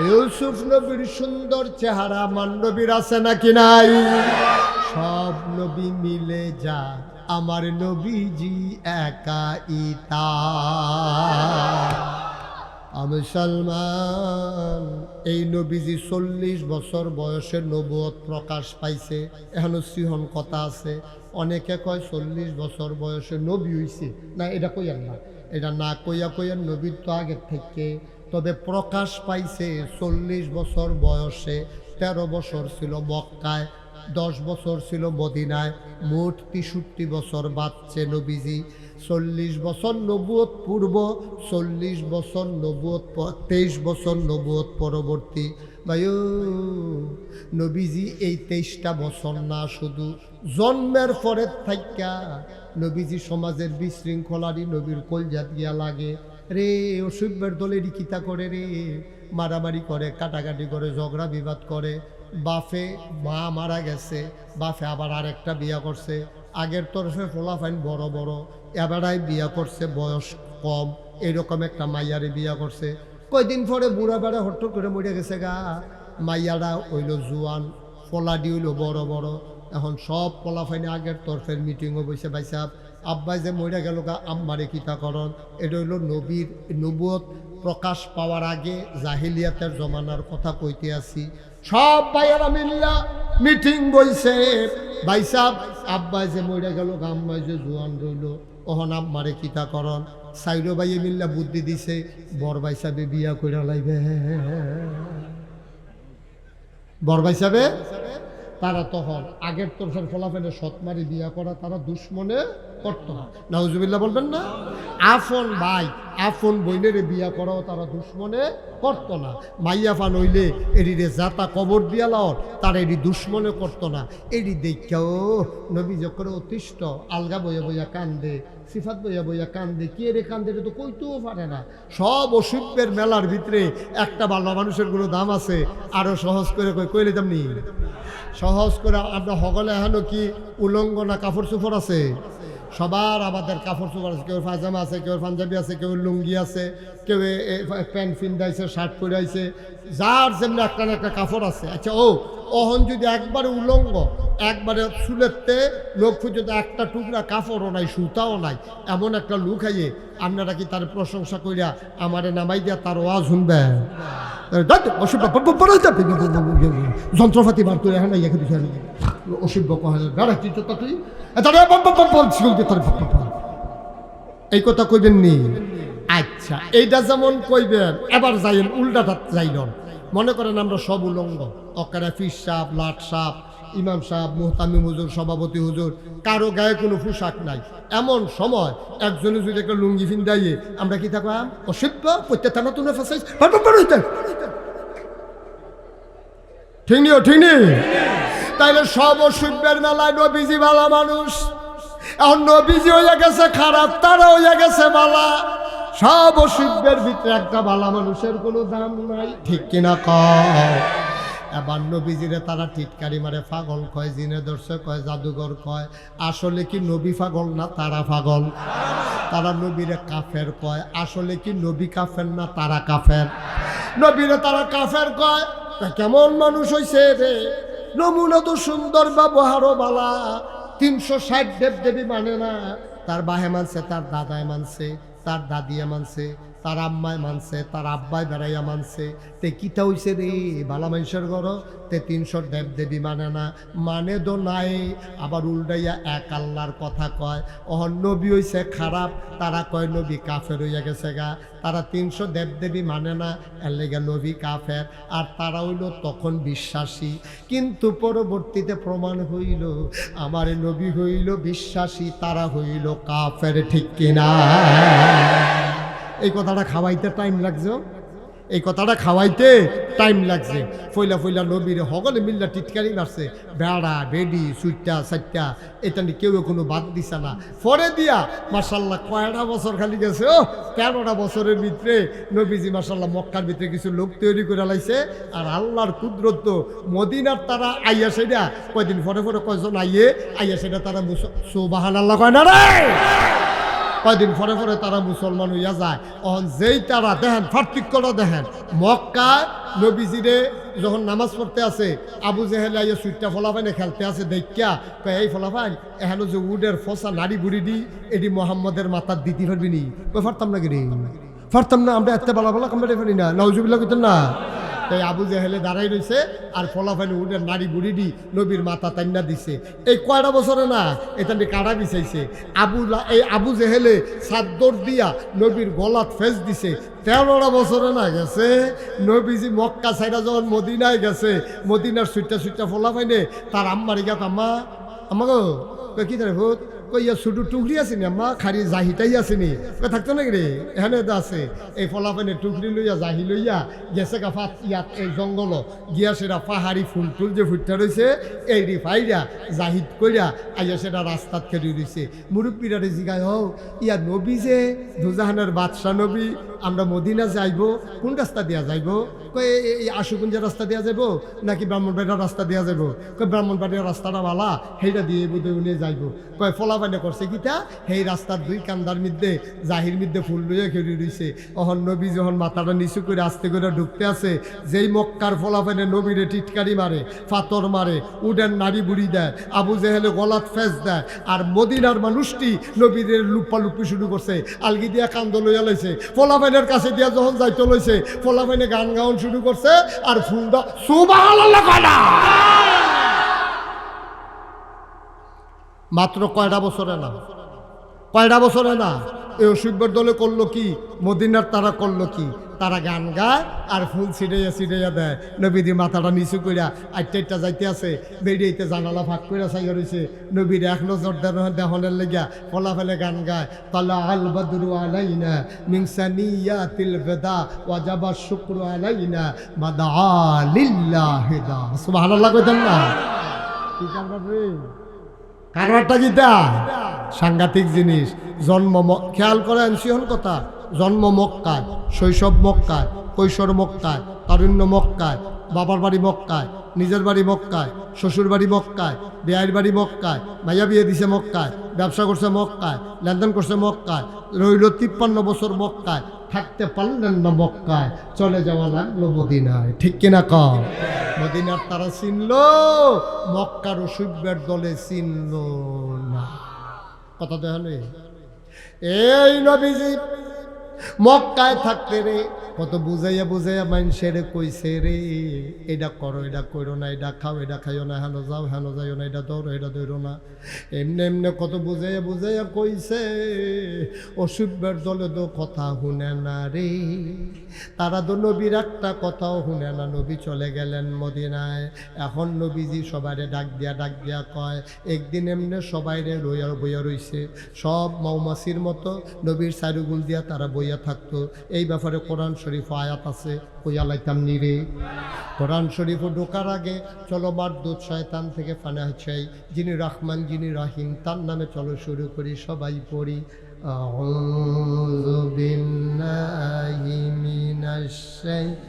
ইউসুফ নবীর সুন্দর চেহারা আমার নবীর আছে নাকি নাই সব নবী মিলে যা আমার নবীজি একাইতা আমি সালমান এই নবীজি 40 বছর বয়সে নবুয়ত প্রকাশ পাইছে এখনো সিহন কথা আছে অনেকে কয় 40 বছর বয়সে নবী হইছে না এটা কইয়ার না এটা না কইয়া নবীর তো আগের থেকে তবে প্রকাশ পাইছে 40 বছর বয়সে 13 বছর ছিল মক্কায় 10 বছর ছিল মদিনায় মোট 63 বছর বাঁচছে নবীজি 40 বছর নবুয়ত পূর্ব 40 বছর নবুয়ত 23 বছর নবুয়ত পরবর্তী ভাইও নবীজি এই 23টা বছর না শুধু জন্মের পরে থাইকা নবীজি সমাজের বিশৃঙ্খলারই নবীর কলজাত গিয়া লাগে রে অসভ্যের দলে রিকিতা করে রে মারামারি করে কাটাকাটি করে ঝগড়া বিবাদ করে বাফে মা মারা গেছে বাফে আবার আরেকটা বিয়া করছে আগের তরফে ফোলাফাইন বড় বড় এবারাই বিয়া করছে বয়স কম এরকম একটা মাইয়ারে বিয়া করছে কয়দিন পরে বুড়া বেড়া হট্ট করে মরে গেছে গা মাইয়ারা হইল জুয়ান ফলাডি হইল বড় বড় এখন সব ফলাফাইনে আগের তরফের মিটিংও বসে ভাইসাব আব্বাই যে মরে গেল গা আম্মারে কিতাকরণ এটা হইল নবীর নবুয়ত প্রকাশ পাওয়ার আগে জাহিলিয়াতের জমানার কথা কইতে আসি সব ভাইয়ারা মিল্লা মিটিং বইছে ভাইসাব আব্বাই যে মরে গেল গা আম্মাই যে জুয়ান রইল ওহন আম্মারে কিতাকরণ সাইরো ভাইয়ে মিল্লা বুদ্ধি দিছে বর ভাইসাবে বিয়া কইরা লাইবে বর ভাইসাবে তারা তখন আগের তরফের ফলাফেলে সৎমারি বিয়া করা তারা দুশ্মনে করতো না নাউজুবিল্লাহ বলবেন না আফন ভাই আফন বইনের বিয়া করাও তারা দুশ্মনে করতো না মাইয়া ফান হইলে এরিরে জাতা কবর দিয়া লাওর তারা এটি দুশ্মনে করতো না এটি দেখাও নবী যখন অতিষ্ঠ আলগা বইয়া বইয়া কান্দে সিফাত বইয়া বইয়া কান্দে কে রে কান্দে তো কইতেও পারে না সব অসুখের মেলার ভিতরে একটা ভালো মানুষের কোনো দাম আছে আরো সহজ করে কইলে তেমনি সহজ করে আমরা হগলে এখনো কি উলঙ্গ না কাপড় চোপড় আছে সবার আমাদের কাপড় চোপড় আছে কেউ পাজামা আছে কেউ পাঞ্জাবি আছে কেউ লুঙ্গি আছে কেউ প্যান্ট ফিন্দাইছে শার্ট পরাইছে যার যেমনি একটা না একটা কাপড় আছে আচ্ছা ওহন যদি একবারে উলঙ্গ একবারে চুলেতে লোক যদি একটা টুকরা কাপড়ও নাই সুতাও নাই এমন একটা লুক আইয়ে আপনারা কি তার প্রশংসা করিয়া আমারে নামাই দিয়া তার ওয়াজ শুনবে যন্ত্রপাতি বার করে হ্যাঁ অসভ্য কহা তুই এই কথা কইবেন নি আচ্ছা এইটা যেমন কইবেন এবার যাইন উল্টাটা যাইলেন মনে করেন আমরা সব উলঙ্গ অকারে ফিস সাপ লাট সাপ ইমাম সাহেব মুহতামিম হুজুর সভাপতি হুজুর কারো গায়ে কোনো পোশাক নাই এমন সময় একজনে যদি একটা লুঙ্গি ফিন্দাইয়ে আমরা কি থাকলাম অসভ্য প্রত্যেকটা নতুন ঠিক নিও ঠিক নেই তাইলে সব অসভ্যের মেলায় নবীজি ভালো মানুষ এখন নবীজি হইয়া গেছে খারাপ তারা হইয়া গেছে বালা সব অসভ্যের ভিতরে একটা ভালো মানুষের কোনো দাম নাই ঠিক কিনা কয় এবার নবীজিরে তারা টিটকারি মারে পাগল কয় জিনে দর্শক কয় জাদুঘর কয় আসলে কি নবী পাগল না তারা পাগল তারা নবীরে কাফের কয় আসলে কি নবী কাফের না তারা কাফের নবীরে তারা কাফের কয়। তা কেমন মানুষ হইছে রে, নমুনা তো সুন্দর, ব্যবহারও বালা, 360 দেবদেবী মানে না। তার বাহে মানছে, তার দাদায় মানছে, তার দাদিয়া মানছে, তার আম্মায় মানছে, তার আব্বায় বেড়াইয়া মানছে। তে কিতা হইছে রে বালা মানুষের ঘর, তে 300 দেবদেবী মানে না, মানে তো নাই। আবার উল্টাইয়া এক আল্লাহর কথা কয়। অহন নবী হইছে খারাপ, তারা কয় নবী কাফের হইয়া গেছে গা। তারা 300 দেবদেবী মানে না, এর লেগে নবী কাফের। আর তারা হইল তখন বিশ্বাসী, কিন্তু পরবর্তীতে প্রমাণ হইল আমার নবী হইল বিশ্বাসী, তারা হইল কাফের। ঠিক কিনা? এই কথাটা খাওয়াইতে টাইম লাগছে, এই কথাটা খাওয়াইতে টাইম লাগছে। ফইলা ফইলা নবীর হগলে মিল্লা টিটকারি মারছে, বেড়া বেডি সুইটা সাইটটা, এটা নিয়ে কেউ কোনো বাদ দিছে না। পরে দিয়া মার্শাল্লাহ কয়টা বছর খালি গেছে, 13টা বছরের ভিতরে নবীজি মার্শাল্লাহ মক্কার ভিতরে কিছু লোক তৈরি করে লাইছে। আর আল্লাহর কুদরত মদিনার তারা আইয়া সেটা কয়দিন পরে পরে কয়জন আইয়া সেটা তারা সুবহানাল্লাহ কয় না রে, কয়দিন পরে পরে তারা মুসলমান হইয়া যায়। অহন যেই তারা দেখেন পার্থক্যটা দেখেন, মক্কায় নবীজিরে যখন নামাজ পড়তে আছে, আবু জেহেল আইয়া সুইটটা ফলাফাইনে খেলতে আছে, দেখা কয় এই ফলাফাইন এহেন যে উডের ফসা নাড়ি বুড়ি দি এটি মোহাম্মদের মাথার দিতে পারবি নি? কই পারতাম না গিরি, পারতাম না, আমরা এত বলা বলা কমপ্লিট পারি না, নাউজুবিল্লাহ কইতেন না। তাই আবু জেহেলে দাঁড়াই রয়েছে আর ফলাফাইনে উডের নাড়ি বুড়ি দি নবীর মাথা তান্না দিছে। এই কয়টা বছরে না এটা নিয়ে কাটা বিছাইছে। আবু জেহেলে সাদ্দর দিয়া নবীর গলাত ফেস দিছে। 13টা বছরে না গেছে নবীজি মক্কা সাইডা যখন মদিনায় গেছে, মদিনার সুইটটা ফলাফাইনে তার আম্মার গা আম্মা আমাকে কি তারে ভূত কইয়া ছোট টুকরি আসেনি আম্মা, খালি জাহিটাই আসেনি, থাকতো নাকি রে এখানে আছে। এই ফলাফাইনে টুকরি লইয়া জাহি লইয়া গেছে গাফাত ইয়াত এই জঙ্গল গিয়া সেটা পাহাড়ি ফুল টুল যে ফুটটা রয়েছে এইটি ফাইরা জাহিদ কইরা আইয়া সেটা রাস্তাত খেলি রয়েছে। মুরব্বীরারে জিগায় হও ইয়া নবী যে দুজাহানের বাদশাহ নবী, আমরা মদিনা যাইব, কোন রাস্তা দিয়া যাইব? কই এই আশুকুঞ্জের রাস্তা দিয়া যাইব নাকি ব্রাহ্মণবাড়িয়ার রাস্তা দিয়া যাইব? কই ব্রাহ্মণবাড়িয়ার রাস্তাটা বালা, সেইটা দিয়ে বোধ উনি যাইব। কয় ফলাফাইনে করছে কিতা, সেই রাস্তার দুই কান্দার মধ্যে জাহির মধ্যে ফুল লইয়া খেলি রইছে। অহন নবী যখন মাথাটা নিচু করে আস্তে করে ঢুকতে আছে, যেই মক্কার ফলাফাইনে নবীরে টিটকারি মারে, ফাতর মারে, উডের নাড়ি বুড়ি দেয়, আবু জেহেলে গলাত ফেস দেয়, আর মদিনার মানুষটি নবীদের লুপ্পি শুরু করছে, আলগি দিয়া কান্দ লইয়া লাইছে। ফলাফাইনের কাছে দিয়া যখন যাইতে লইছে, ফলাফাইনে গান গাউন শুরু করছে আর ফুলটা সুবহানাল্লাহ কয়না। মাত্র কয়টা বছরে না, কয়টা বছরে না এই অসুব্যের দলে করলো কি, মদিনার তারা করলো কি, তারা গান গায় আর ফুল ছিটাইয়া দেয়। নবীদি মাথাটা নিচু কইরা আইটা যাইতে আছে, বেরিয়েতে জানালা ফাঁক কইরা চাইয়া রয়েছে। নবীর এক নজর দেহনের লেগিয়া ফলা ফেলে গান গায়, তালা আল বদরু আলাইনা মিন সানিয়াতিল বেদা ওয়াজাবা শুকরু আলাইনা মাদা লিল্লাহি দা। সুবহানাল্লাহ কইতেন না? কি কারবার রে, কারবারটা কিটা সাংঘাতিক জিনিস। জন্ম খেয়াল করেন সিহন কথা, জন্ম মক্কায়, শৈশব মক্কায়, কৈশোর মক্কায়, তারুণ্য মক্কায়, বাবার বাড়ি মক্কায়, নিজের বাড়ি মক্কায়, শ্বশুর বাড়ি মক্কায়, বিয়ের বাড়ি মক্কায়, মাইয়া বিয়ে দিছে মক্কায়, ব্যবসা করছে মক্কায়, লেনদেন করছে মক্কায়, রইল 53 বছর মক্কায়, থাকতে পারলেন না মক্কায়, চলে যাওয়া লাগলো মদিনায়। ঠিক কিনা কম? মদিনার তারা চিনল, মক্কার অসুব্যের দলে চিনল না। কথা দেখেন, এই নবীজি মক্কায় থাকতে রে কত বুঝাইয়া বুঝাইয়া মানুষের কইছে রে, এটা করো, এটা করো না, এটা খাও, এটা খাইও না, হেন যাও, হেন যাইও না, এটা দৌড়ো, এটা দৌড়ো না, এমনি এমনি কত বুঝাইয়া বুঝাইয়া কইছে। অসুব্যের দলে তো কথা শুনে না রে, তারা তো নবীর একটা কথাও শুনে না। নবী চলে গেলেন মদিনায়। এখন নবীজি সবাইরে ডাক দিয়া কয়, একদিন এমনি সবাইরে বইয়া রইছে, সব মৌমাছির মতো নবীর চারুগুল দিয়া তারা বইয়া থাকতো। এই ব্যাপারে কোরআন শরীফ আয়াত আছে, কইয়া লাইতাম নিরে। কোরআন শরীফও ঢোকার আগে চলো মারদুদ শয়তান থেকে ফানা চাই, যিনি রহমান যিনি রাহিম, তার নামে চলো শুরু করি, সবাই পড়ি। আউযু বিল্লাহি মিনাশ শাইতানির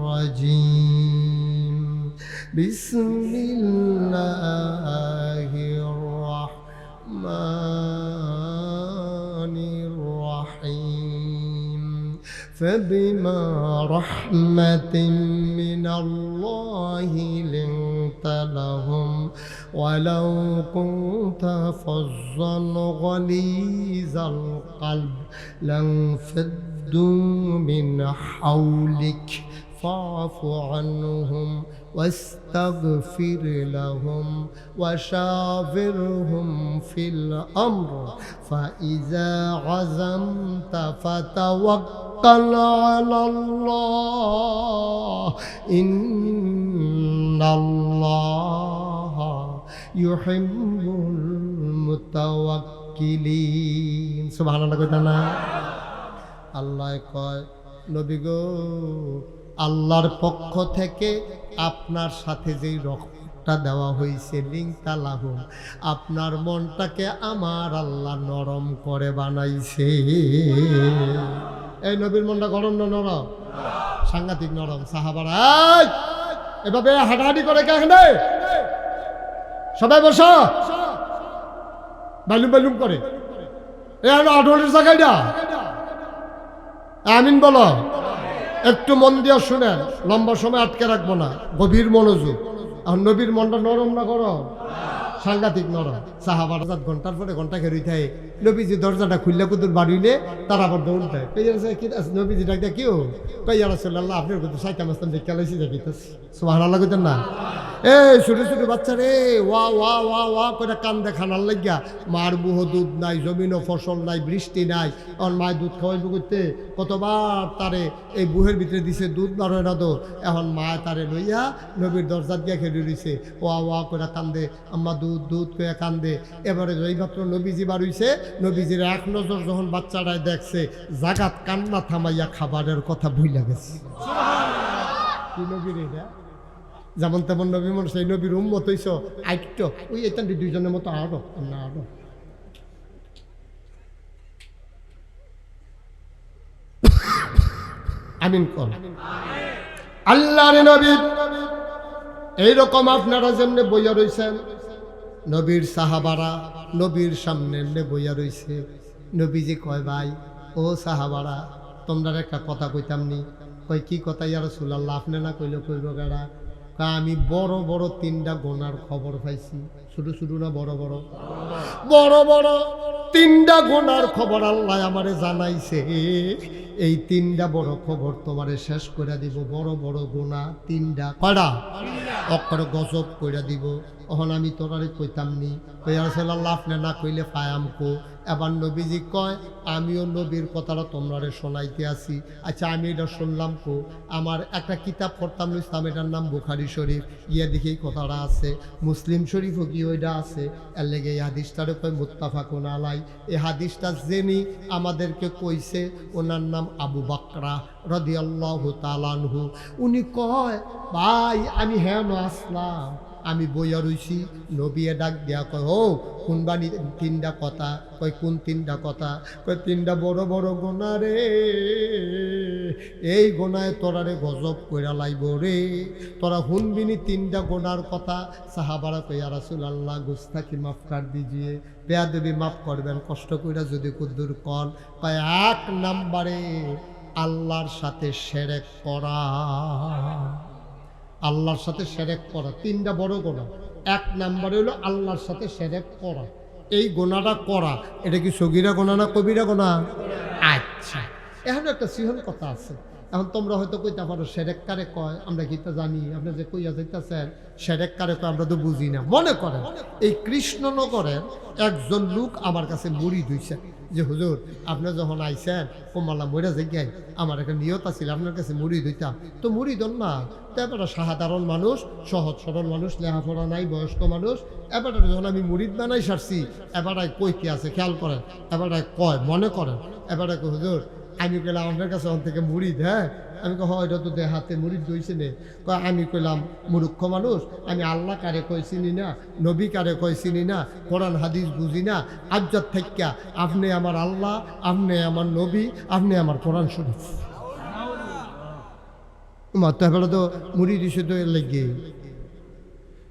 রাজিম, বিসমিল্লাহির রাহমানির রাহিম, فبما رحمة من الله لنت لهم ولو كنت فظا غليظ القلب لانفضوا من حولك فاعف عنهم واستغفر لهم وشاورهم في الأمر فإذا عزمت فتوكل على الله إن الله يحب المتوكلين سبحان الله كتنا الله কয় নবী গো আল্লাহর পক্ষ থেকে আপনার সাথে যেই রহমতটা দেওয়া হয়েছে লিংতা লাহুম আপনার মনটাকে আমার আল্লাহ নরম করে বানাইছে। এই নবীর মনটা গরম না নরম? সাংঘাতিক নরম। সাহাবারা এভাবে হাঁটাহাঁটি করে কেখানে সবাই বসো, বালুম বালুম করে এ আঠোয়ারের জায়গাটা আমিন বলো। একটু মন দিয়ে শুনেন, লম্বা সময় আটকে রাখবো না, গভীর মনোযোগ। আর নবীর মনটা নরম না গরম? সাংঘাতিক নরম। সাহাবার 7 ঘন্টার পরে ঘন্টা খেয়ে থাকে নবীজি দরজাটা খুললে কুদুর বাড়িলে তারা আবার দৌড় দেয়। নবীজি ডাকতে কেউ কইয়া রাসূলুল্লাহ আপনার কিন্তু সাইতা মাস্তান দেখে লাইছি দেখিতেছি সুবহানাল্লাহ কইতেন না? এই ছোট ছোট বাচ্চা রে ওয়া ওয়া ওয়া ওয়া করে কান্দে খানার লাগিয়া মার বুহ দুধ নাই, জমিনও ফসল নাই, বৃষ্টি নাই, আর মায় দুধ খাওয়াইব করতে কতবার তারে এই বুহের ভিতরে দিছে, দুধ বার হয় না তো। এখন মায় তারে লইয়া নবীর দরজা দিয়া খেলে রইছে, ওয়া ওয়া করে কান্দে, আম্মা দুধ দুধ করে কান্দে। এবারে এইমাত্র নবীজি বার হইছে, নবীজির এক নজর যখন বাচ্চাটায় দেখছে জাগাত কান্না থামাইয়া খাবারের কথা ভুইলা গেছে। কি নবীর এটা? যেমন তেমন নবী মানুষ, এই নবীর উম্মত হইছ আইট ওই এখান দুইজনের মতো আরো না আরো। আমিন কর। আল্লাহর নবী এইরকম আপনারা যেমনে বইয়া রইছেন, নবীর সাহাবারা নবীর সামনে এমনি বইয়া রইছে। নবীজি কয় ভাই ও সাহাবারা তোমরা একটা কথা কইতাম নি। কয় কি কথা ইয়া রাসূলুল্লাহ? আপনি না কইলে কইব কেডা? আমি বড় বড় 3টা গোনার খবর পাইছি। ছোট ছোট না বড় বড়? বড় বড় 3টা গোনার খবর আল্লাহ আমারে জানাইছে। এই 3টা বড় খবর তোমারে শেষ করে দিব। বড় বড় গোনা 3টা। কয়টা? অক্ষর গজব কইরা দিব। এখন আমি তোরারে কইতাম নি। কইয়া রাসূলুল্লাহ আপনি না কইলে পায়াম কো। এবার নবীজি কয় আমিও নবীর কথাটা তোমরারে শোনাইতে আসি। আচ্ছা আমি এটা শুনলাম কো, আমার একটা কিতাব পড়তাম ইসলাম, এটার নাম বুখারী শরীফ। গিয়া দেখি এই কথাটা আছে। মুসলিম শরীফও কি ওইটা আছে? এর লেগে এই হাদিসটারে কয় মুত্তাফাকুন আলাই। এই হাদিসটা যিনি আমাদেরকে কইছে ওনার নাম আবু বাকরা রাদিয়াল্লাহু তাআলা আনহু। উনি কয় ভাই আমি হেন আসলাম, আমি বইয়া রইছি, নবীয়ে ডাক দিয়া কয় ও কোন বাণী 3টা কথা। কয় কোন 3টা কথা? কয় 3টা বড় বড় গোনা রে, এই গোনায় তোরারে গজব কইরা লাইব রে, তোরা শুনবিনি 3টা গোনার কথা। সাহাবারা কয় ইয়া রাসূলুল্লাহ গুস্তাখি মাফ কর দিজিয়ে, বেয়াদবি মাফ করবেন, কষ্ট কইরা যদি কুদ্দুর কন। কয় 1 নম্বরে আল্লাহর সাথে শিরক করা। আল্লাহর সাথে শিরক করা 3টা বড় গোনা। 1 নম্বরে হলো আল্লাহর সাথে শিরক করা। এই গোনাটা করা, এটা কি সগীরা গোনা না কবিরা গোনা? আচ্ছা এখন একটা সিহন কথা আছে। এখন তোমরা হয়তো কইতে পারো শিরক কারে কয়, আমরা কি তা জানি? আপনি যে কইয়া যাইতেছেন শিরক কারে কয় আমরা তো বুঝি না। মনে করেন এই কৃষ্ণনগরের একজন লোক আমার কাছে মুড়ি ধুইছে যে হুজুর আপনি যখন আইছেন কমালা মইরা যাই, আমার একটা নিয়ত আছিল আপনার কাছে মুড়ি ধুইতাম। তো মুড়ি দন না, তো এবার সাধারণ মানুষ, সহজ সরল মানুষ, লেখাপড়া নাই, বয়স্ক মানুষ। এবার যখন আমি মুড়িদ বানাই সারছি, এবার কই কি আছে খেয়াল করেন। এবার কয় মনে করেন, এবার হুজুর আমি কইলাম আপনার কাছে ওখান থেকে মুড়ি হ্যাঁ? আমি কই হয় এটা তো হাতে মুড়ি দইছে নে। কয় আমি কইলাম মূর্খ মানুষ, আমি আল্লাহ কারে কই চিনি না, নবী কারে কই চিনি না, কোরআন হাদিস বুঝি না, আজ্জাত থাইক্কা আপনি আমার আল্লাহ, আপনি আমার নবী, আপনি আমার কোরআন শরীফ। তো এবার তো মুড়ি দিছে তো লেগে।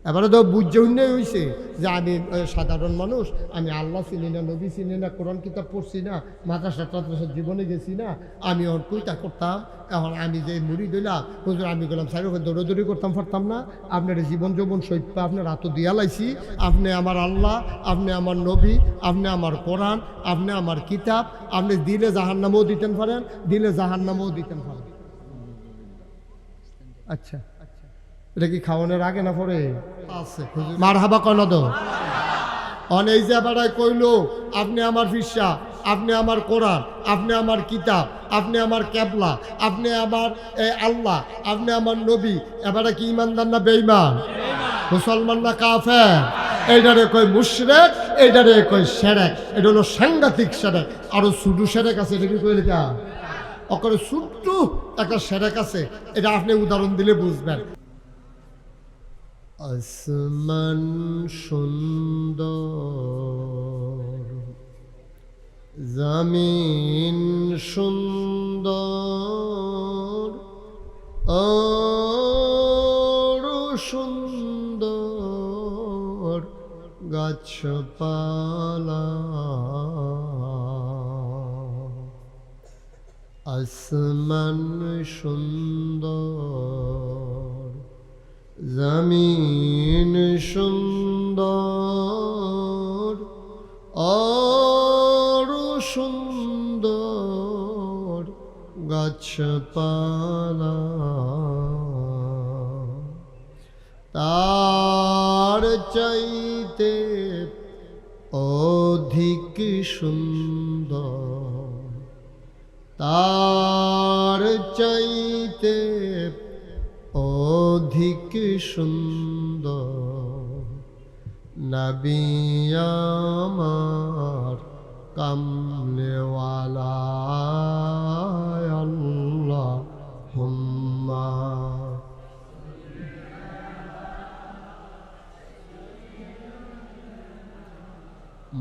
এবারে তো বুঝতে হইছে যে আমি সাধারণ মানুষ, আমি আল্লাহ চিনি না, নবী চিনি না, কোরআন কিতাব পড়ছি না, মাদ্রাসা টাদ্রাসার জীবনে গেছি না, আমি ওর কইতা করতাম। এখন আমি যে মুড়ি দিলাম হুজুর, আমি গেলাম সাইড দৌড়াদৌড়ি করতাম পারতাম না। আপনার জীবন যৌবন সৈপ্য আপনার হাত দিয়া লাইছি। আপনি আমার আল্লাহ, আপনি আমার নবী, আপনি আমার কোরআন, আপনি আমার কিতাব, আপনি দিলে জাহান্নামও দিতেন পারেন, দিলে জাহান্নামও দিতেন পারেন। আচ্ছা, এটা কি খাওয়ানোর আগে না পরে আছে? মারহাবা কন তো অনেক যে বেড়ায় কইলো আপনি আমার ফিসা, আপনি আমার কোরআন, আপনি আমার কিতাব, আপনি আমার ক্যাবলা, আপনি আমার আল্লাহ, আপনি আমার নবী। এবারে কি ইমানদার না বেঈমান? মুসলমান না কাফের? এইটারে কই মুশরিক, এইটারে কই শিরক। এটা হলো সাংঘাতিক শিরক। আরো ছোট শিরক আছে, এটা কি কইলে কা অকরে ছোট্ট একটা শিরক আছে, এটা আপনি উদাহরণ দিলে বুঝবেন। আসমান সুন্দর, জমিন সুন্দর, আরো সুন্দর গাছপালা। আসমান সুন্দর, জমিন সুন্দর, আরো সুন্দর গাছপালা। তার চাইতে অধিক সুন্দর, তার চাইতে অধিক সুন্দর নবী আমার কামলেওয়ালা। আল্লাহুম্মা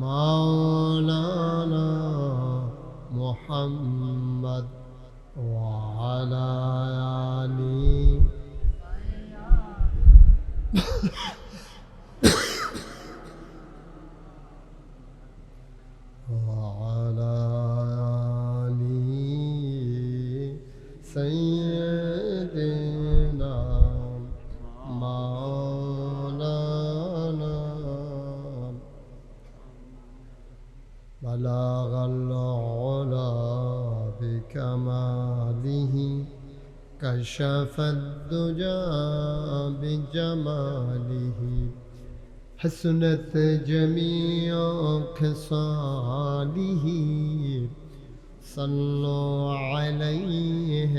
মাওলানা মুহাম্মদ ওয়া আলা আলি وعلى آل سيدنا مولانا بلغ العلا بكماله كشف الدجى بجماله حسنت جميع خصاله صلوا عليه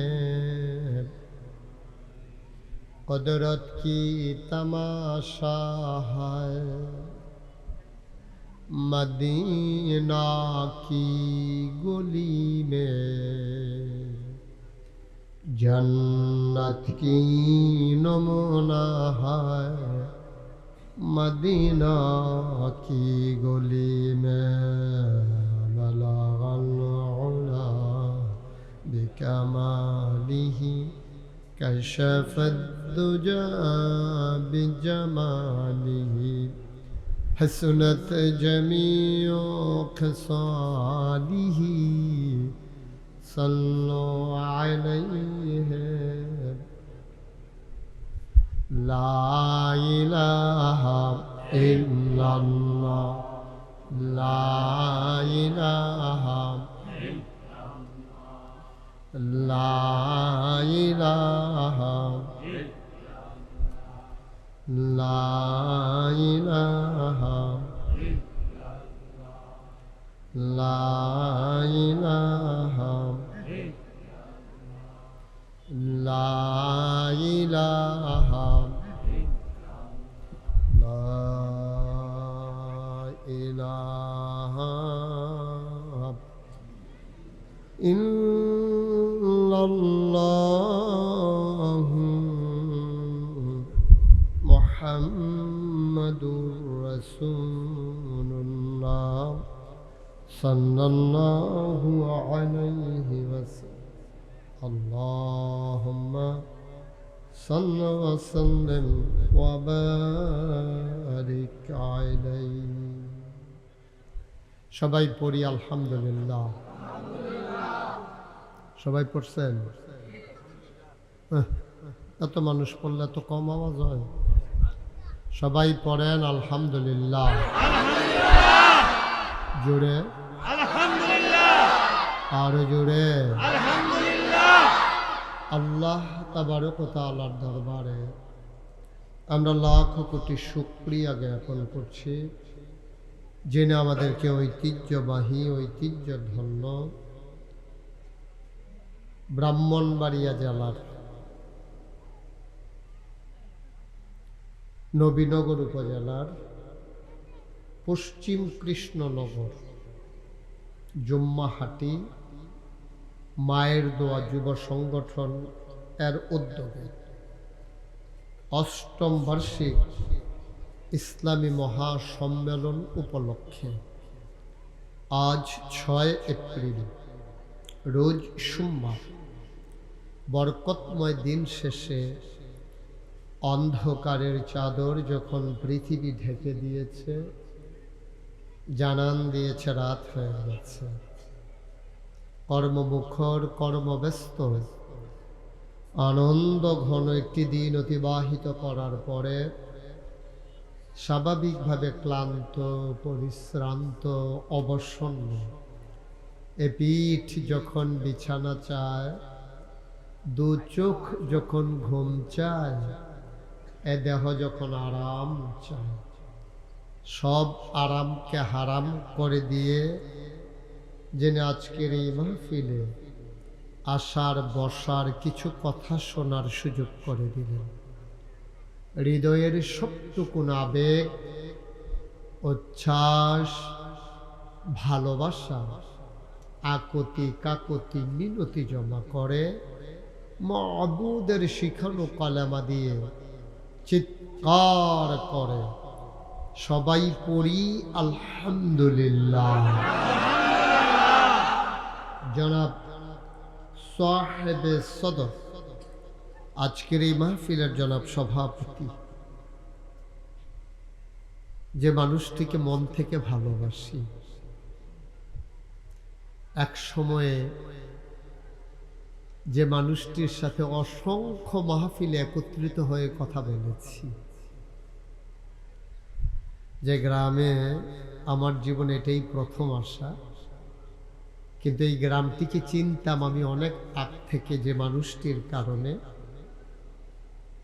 قدرت کی تماشا ہے مدینہ کی گلی میں جنت کی نمونہ ہے مدینہ کی گلی میں بلغ العلا بکمالہ کشف الدجى بجمالہ حسنت جميع خصاله صلوا عليه لا إله إلا الله لا إله لا إله لا إله لا إله لا إله لا إله إلا الله محمد رسول الله صلى الله عليه وسلم اللهم صلى وسلم وبارك عليه সবাই পড়ি আলহামদুলিল্লাহ। সবাই পড়ছেন? এত মানুষ পড়লে তো কম আওয়াজ হয়। সবাই পড়েন আলহামদুলিল্লাহ। জোরে আলহামদুলিল্লাহ, আরো জোরে আলহামদুলিল্লাহ। আল্লাহ তাবারক ওয়া তাআলার দরবারে আমরা লাখ কোটি শুকরিয়া জ্ঞাপন করছি, যিনি আমাদেরকে ঐতিহ্যবাহী ঐতিহ্যধন্য ব্রাহ্মণবাড়িয়া জেলার নবীনগর উপজেলার পশ্চিম কৃষ্ণনগর জুম্মাহাটি মায়ের দোয়া যুব সংগঠন এর উদ্যোগে অষ্টম বার্ষিক ইসলামী মহাসম্মেলন উপলক্ষে আজ 6 এপ্রিল রোজ সোমবার বরকতময় দিন শেষে অন্ধকারের চাদর যখন পৃথিবী ঢেকে দিয়েছে, জানান দিয়েছে রাত হয়ে গেছে। কর্মমুখর কর্মব্যস্ত আনন্দ ঘন একটি দিন অতিবাহিত করার পরে স্বাভাবিকভাবে ক্লান্ত পরিশ্রান্ত অবসন্ন এ পিঠ যখন বিছানা চায়, দু চোখ যখন ঘুম চায়, এ দেহ যখন আরাম চায়, সব আরামকে হারাম করে দিয়ে যিনি আজকের এই মাহফিলে আসার বসার কিছু কথা শোনার সুযোগ করে দিলেন। হৃদয়ের সবটুকু আবেগ, উচ্ছ্বাস, ভালোবাসা, আকুতি কাকুতি মিনতি জমা করে মাবুদের শিখানো কালেমা দিয়ে চিৎকার করে সবাই পড়ি আলহামদুলিল্লাহ। জনাব সাহেবে সদর আজকের এই মাহফিলের জনাব সভাপতি, যে মানুষটিকে মন থেকে ভালোবাসি, এক সময়ে যে মানুষটির সাথে অসংখ্য মাহফিলে একত্রিত হয়ে কথা বলেছি, যে গ্রামে আমার জীবনে এটাই প্রথম আসা, কিন্তু এই গ্রামটিকে চিনতাম আমি অনেক আগ থেকে, যে মানুষটির কারণে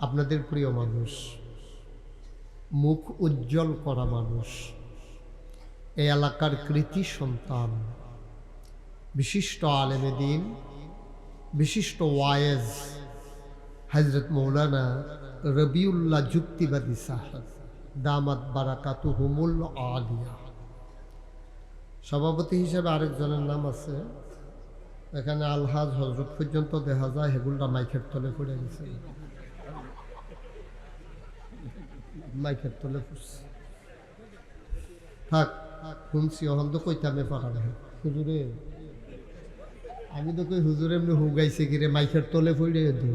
আপনাদের প্রিয় মানুষ, মুখ উজ্জ্বল করা মানুষ, এই এলাকার কৃতি সন্তান, বিশিষ্ট আলেমে দ্বীন, বিশিষ্ট ওয়ায়েজ হযরত মৌলানা রবিউল্লাহ যুক্তিবাদী সাহেব দামাত বারাকাতুহুমুল আলিয়া। সভাপতি হিসেবে আরেকজনের নাম আছে, এখানে আলহাজ হজরত পর্যন্ত দেখা যায়, হেগুলটা মাইকের তলে পড়ে গেছে, মাইকের তলে পড়ছে। থাক শুনছি, অহন তো কইতামে পারা না। হুজুরে আমি তো কই হুজুর এমনি হুগাইছে কিরে, মাইকের তলে পড়ে দু।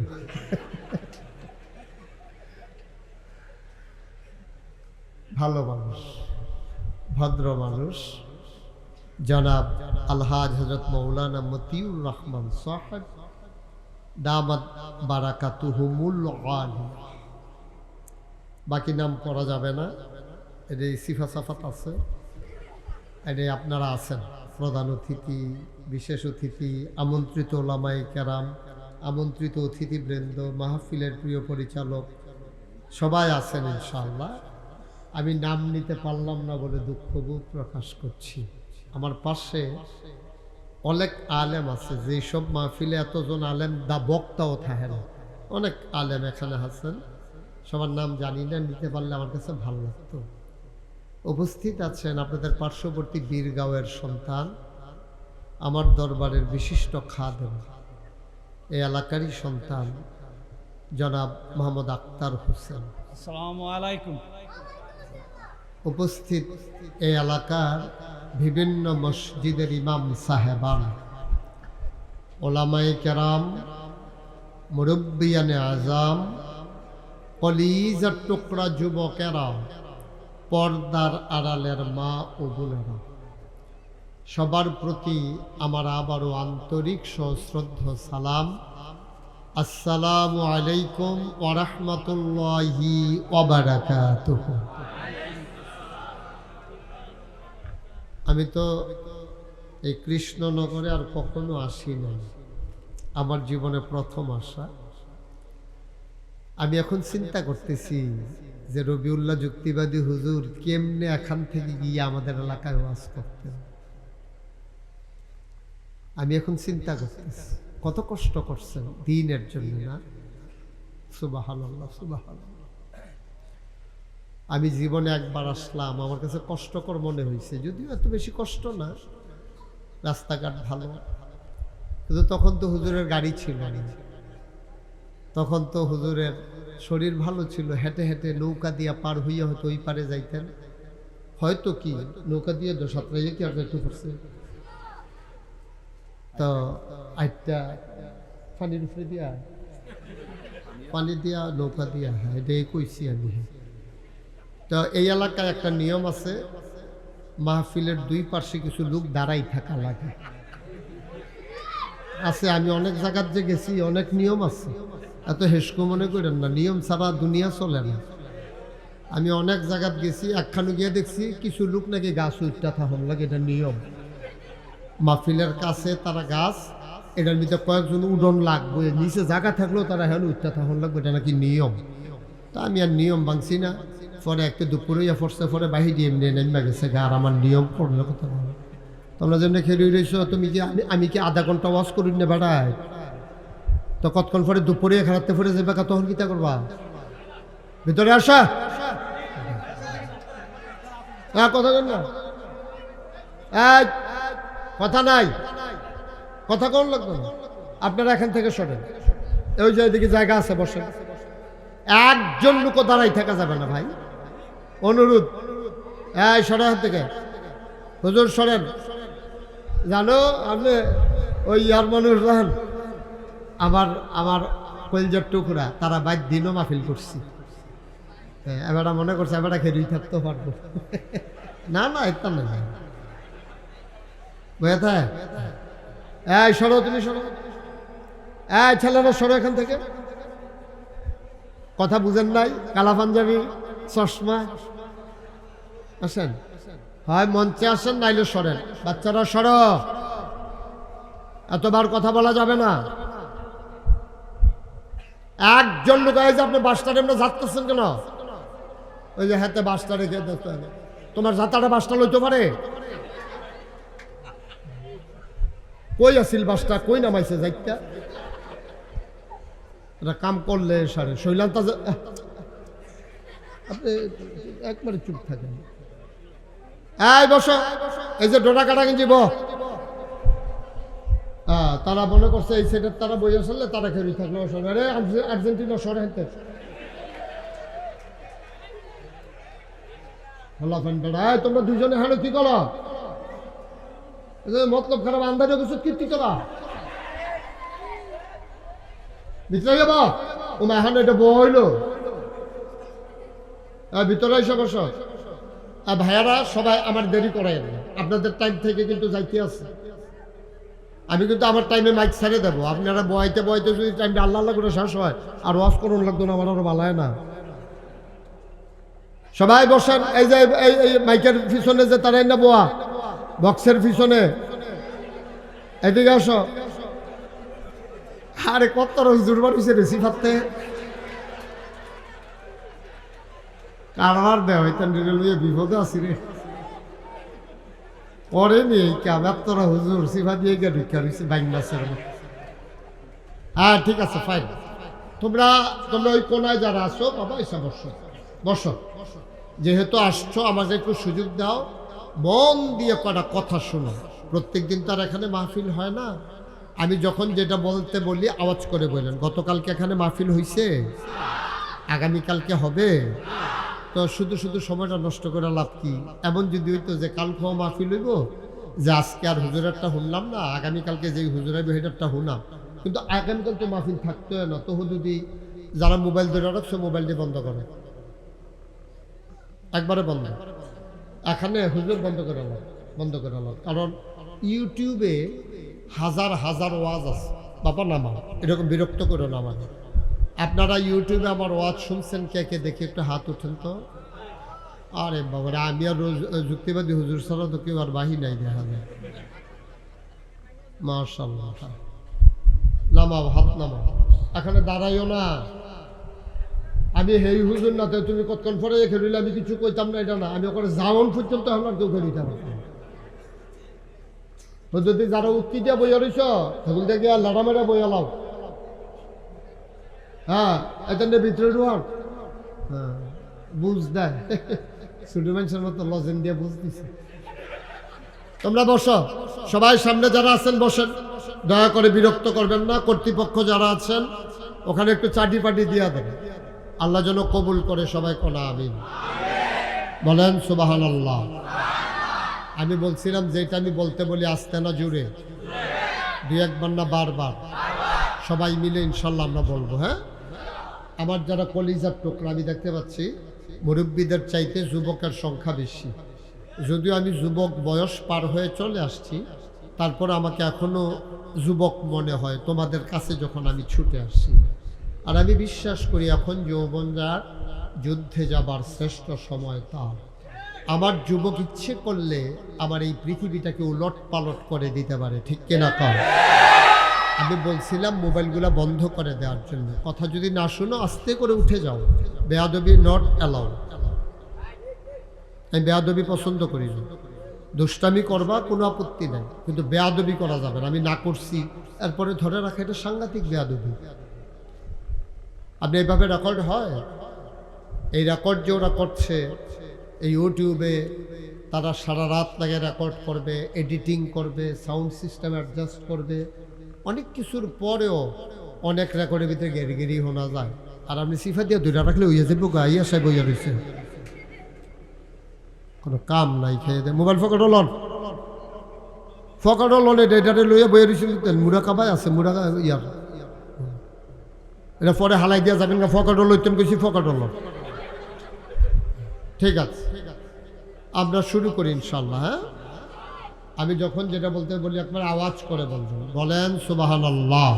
ভালো মানুষ, ভদ্র মানুষ, জনাব আলহাজ হযরত মৌলানা মতিউর রহমান সাহেব দামাত বারাকাতুহুমুল আলিয়া। বাকি নাম পড়া যাবে না, এর সিফা সাফাত আছে, এর আপনারা আছেন প্রধান অতিথি, বিশেষ অতিথি, আমন্ত্রিত ওলামায়ে কেরাম, আমন্ত্রিত অতিথিবৃন্দ, মাহফিলের প্রিয় পরিচালক, সবাই আছেন ইনশাআল্লাহ। আমি নাম নিতে পারলাম না বলে দুঃখবোধ প্রকাশ করছি। আমার পাশে অনেক আলেম আছে, যেসব মাহফিলে এতজন আলেম দা বক্তাও থাকে না, অনেক আলেম এখানে আছেন, সবার নাম জানি না, নিতে পারলে আমার কাছে ভালো লাগতো। উপস্থিত আছেন আপনাদের পার্শ্ববর্তী বীরগাঁওয়ের সন্তান, আমার দরবারের বিশিষ্ট খাদেম, এই এলাকারই সন্তান জনাব মোহাম্মদ আক্তার হোসেন। আসসালামু আলাইকুম। উপস্থিত এই এলাকার বিভিন্ন মসজিদের ইমাম সাহেবান, ওলামায়ে কেরাম, মুরব্বিয়ানে আজম, কলিজার টুকরা যুবকেরা, পর্দার আড়ালের মা ও বোনেরা, সবার প্রতি আমার আবারও আন্তরিক সশ্রদ্ধ সালাম। আসসালামু আলাইকুম ওয়া রাহমাতুল্লাহি ওয়া বারাকাতুহু। আমি তো এই কৃষ্ণনগরে আর কখনো আসি নাই, আমার জীবনে প্রথম আসা। আমি এখন চিন্তা করতেছি যে রবিউল্লাহ যুক্তিবাদী হুজুর কেমনে এখান থেকে গিয়ে আমাদের এলাকায় ওয়াজ করতেন। আমি এখন চিন্তা করতেছি কত কষ্ট করছেন দ্বীনের জন্য, না? সুবহানাল্লাহ, সুবহানাল্লাহ। আমি জীবনে একবার আসলাম, আমার কাছে কষ্টকর মনে হয়েছে, যদিও এত বেশি কষ্ট না, রাস্তাঘাট ভালো, কিন্তু তখন তো হুজুরের গাড়ি ছিল না, তখন তো হুজুরের শরীর ভালো ছিল, হেঁটে হেঁটে নৌকা দিয়া পার হইয়া হয়তো ওই পারে যাইতেন, হয়তো কি নৌকা দিয়ে সাঁতরাইয়া কি আর যাইতে পারছে, তো আইটা পানির উপরে দিয়া, পানি দিয়া নৌকা দিয়া, হ্যাঁ এটাই কইছি আমি। তো এই এলাকায় একটা নিয়ম আছে, মাহফিলের দুই পাশে কিছু লোক দাঁড়াই থাকা লাগে আছে। আমি অনেক জায়গার যে গেছি, অনেক নিয়ম আছে, এত হেসকো মনে করেন না, নিয়ম ছাড়া দুনিয়া চলে না। আমি অনেক জায়গাত গেছি, একখানে গিয়ে দেখছি কিছু লোক নাকি গাছ উঠটা থাকুন লাগে, এটা নিয়ম। মাহফিলের কাছে তারা গাছ, এটার ভিতরে কয়েকজন উডন লাগবে, নিচে জায়গা থাকলেও তারা হ্যাঁ উঠটা থাকুন লাগবে, এটা নাকি নিয়ম। তা আমি আর নিয়ম ভাঙছি না, পরে একটা দুপুরে পড়ছে, পরে বাহির দিয়ে এমনি নেমে গেছে গা, আর আমার নিয়ম পড়লে কথা বলো। তোমরা যেমনি খেলে রয়েছ, তুমি কি আমি কি আধা ঘন্টা ওয়াশ করি না বেড়ায়, তো কতক্ষণ পরে দুপুরে খেলাতে পরে যাবে, তখন কিতা করবা? ভিতরে আসা, হ্যাঁ কথা বল না, কথা নাই, কথা কোন লাগবে না। আপনারা এখান থেকে সরেন, ওই যে এদিকে জায়গা আছে, বসেন। একজন লোক দাঁড়াই থাকা যাবে না ভাই, অনুরোধ। এই সরেন থেকে, হুজুর সরেন। জানো আপনি ওই ইয়ার মানুষ রান, আমার কলজার টুকরা, তারা বাইর দিনও মাহফিল করছি, এবারটা মনে করছে এবারটা খেয়েই থাকতে পারবো না, না এটা না বুঝে। এই সরো, তুমি সরো, এই ছেলেরা সরো এখান থেকে। কথা বুঝেন নাই? কালা পাঞ্জাবি, চশমা, আসেন, হয় মঞ্চে আসেন, নাইলে সরেন। বাচ্চারা সরো, এতবার কথা বলা যাবে না। একজন লোক, এই যে আপনি বাসটা এমনি যাচ্ছেন কেন? ওই যে হাতে বাসটা রেখে দেখতে হবে, তোমার যাতাটা বাসটা লইতে পারে? কই আসিল বাসটা, কই নামাইছে যাইতা? এটা কাম করলে সারে শৈলান্তা, আপনি একবারে চুপ থাকেন। এই বসো, এই যে ডোরা কাটা গেঞ্জি তারা মনে করছে এই সেটের তারা বই আসলে তারা খেয়ে থাকলো। আরে আর্জেন্টিনা সরে হেঁটে তোমরা দুজনে হানো কি করো? মতলব খারাপ, আন্দাজে কিছু কীর্তি করা ভিতরে যাব। ও মা এখন এটা বইল, ভিতরে এসে বসো। ভাইয়ারা সবাই আমার দেরি করাই, আপনাদের টাইম থেকে কিন্তু যাইতে আছে। আমি কিন্তু আমার টাইমে মাইক ছেড়ে দেবো, আপনারা বয়তে বয়তে যদি টাইমটা আল্লাহ আল্লাহ করে শেষ হয়, আর ওয়াজ করুন লাগতো না, আমার আরো ভালো হয় না। সবাই বসেন। এই যে এই মাইকের পিছনে যে তারাই না বোয়া, বক্সের পিছনে, এদিকে আসো। আরে কত হুজুর বাড়িছে রে সিফাতে কারবার দেয় হইতেন রেলওয়ে বিপদে আছি রে, পরে নেই কাবাত্তরা হুজুর সিফা দিয়ে গিয়ে ঢুকা রয়েছে বাইন্দাসের মতো। হ্যাঁ ঠিক আছে, ফাইন। তোমরা ওই কোনায় যারা আসো বাবা, এসে বসো, বসো। যেহেতু আসছো আমাকে একটু সুযোগ দাও, মন দিয়ে কটা কথা শোনো। প্রত্যেকদিন তার এখানে মাহফিল হয় না, আমি যখন যেটা বলতে বলি আওয়াজ করে বললেন। গতকালকে এখানে মাহফিল হয়েছে, আগামীকালকে হবে, তো শুধু শুধু সময়টা নষ্ট করে লাভ কি? এমন যদি হইতো যে কালকেও মাহফিল হইব, যে আজকে আর হুজুরেরটা শুনলাম না, আগামীকালকে যেই হুজুরের হেডারটা শুনাম, কিন্তু আগামীকাল তো মাহফিল থাকতো না। তো যদি যারা মোবাইল ধরে রাখছে মোবাইল দিয়ে বন্ধ করে, একবারে বন্ধ। এখানে হুজুর বন্ধ করে আলো, বন্ধ করে আলো। কারণ ইউটিউবে হাজার হাজার ওয়াজ আছে, বাবা নামা এরকম বিরক্ত করে নামা। আপনারা ইউটিউবে আমার ওয়াজ শুনছেন, কে কে দেখে একটু হাত উঠেন তো। আরে বাবা, আমি আর যুক্তিবাদী হুজুর ছাড়া তো কেউ আর বাহি নাই দেখা যায়। মাশাআল্লাহ, নামাও, হাত নামাও, এখানে দাঁড়াইও না। আমি হেই হুজুর না, তো তুমি কতক্ষণ পরে খেলিলে আমি কিছু কইতাম না, এটা না। আমি ওখানে যাওন পর্যন্ত আমার কেউ খেলিতাম যদি যারা উক্তি দিয়ে বইয়া রইছ তখন থেকে লাড়া মেরা বইয়া লাও। হ্যাঁ, এখানে ভিতরে ঢোয়ার হ্যাঁ বুঝ দেয়, ছোট মানুষের মতো লজেন দিয়ে বুঝ দিছে। তোমরা বসো, সবাই সামনে যারা আছেন বসেন, দয়া করে বিরক্ত করবেন না। কর্তৃপক্ষ যারা আছেন ওখানে একটু চাটি পাটি দিয়া দেন, আল্লাহ যেন কবুল করে। সবাই কোনা আমিন বলেন, সুবহানাল্লাহ। আমি বলছিলাম যেটা আমি বলতে বলি আস্তে না জুড়ে, দুই একবার না বারবার, সবাই মিলে ইনশাল্লাহ আমরা বলবো। হ্যাঁ, আমার যারা কলিজার টুকরা, আমি দেখতে পাচ্ছি মুরব্বীদের চাইতে যুবকের সংখ্যা বেশি। যদিও আমি যুবক বয়স পার হয়ে চলে আসছি, তারপর আমাকে এখনো যুবক মনে হয় তোমাদের কাছে যখন আমি ছুটে আসছি। আর আমি বিশ্বাস করি এখন যৌবনরা যুদ্ধে যাবার শ্রেষ্ঠ সময় তার। আমার যুবক ইচ্ছে করলে আমার এই পৃথিবীটাকে উলট পালট করে দিতে পারে, ঠিক কিনা কর? আমি বলছিলাম মোবাইলগুলো বন্ধ করে দেওয়ার জন্য। কথা যদি না শুনো আস্তে করে উঠে যাও, বেয়াদবি নট অ্যালাউড। আমি বেয়াদবি পছন্দ করি না। দুষ্টামি করবা কোনো আপত্তি নেই, কিন্তু বেয়াদবি করা যাবে না। আমি না করছি এরপরে ধরে রাখা, এটা সাংঘাতিক বেয়াদবি। আপনি এইভাবে রেকর্ড হয়, এই রেকর্ড যে ওরা করছে এই ইউটিউবে, তারা সারা রাত লাগে রেকর্ড করবে, এডিটিং করবে, সাউন্ড সিস্টেম অ্যাডজাস্ট করবে, অনেক কিছুর পরেও অনেক রেকর্ডের ভিতরে গেরি গেরি শোনা যায়। আর আপনি সিফা দিয়ে দুইটা রাখলে হইয়া যাবো, গাইয়া সাহেব বইয়া রয়েছে, কোনো কাম নাই, খেয়ে দেয়। মোবাইল ফকেটও লন, ফকেটও লন, এটারে লইয়া বইয়া রয়েছিল। মুড়া কাবাই আছে, মুড়া ইয়ার এটা পরে হালাই দিয়া যাবেন না। ফকেটও লইতেন কইছি, ফকেটও লন। ঠিক আছে, আমরা শুরু করি ইনশাল্লাহ। হ্যাঁ, আমি যখন যেটা বলতে বলি একবার আওয়াজ করে বলবেন। বলেন সুবহানাল্লাহ,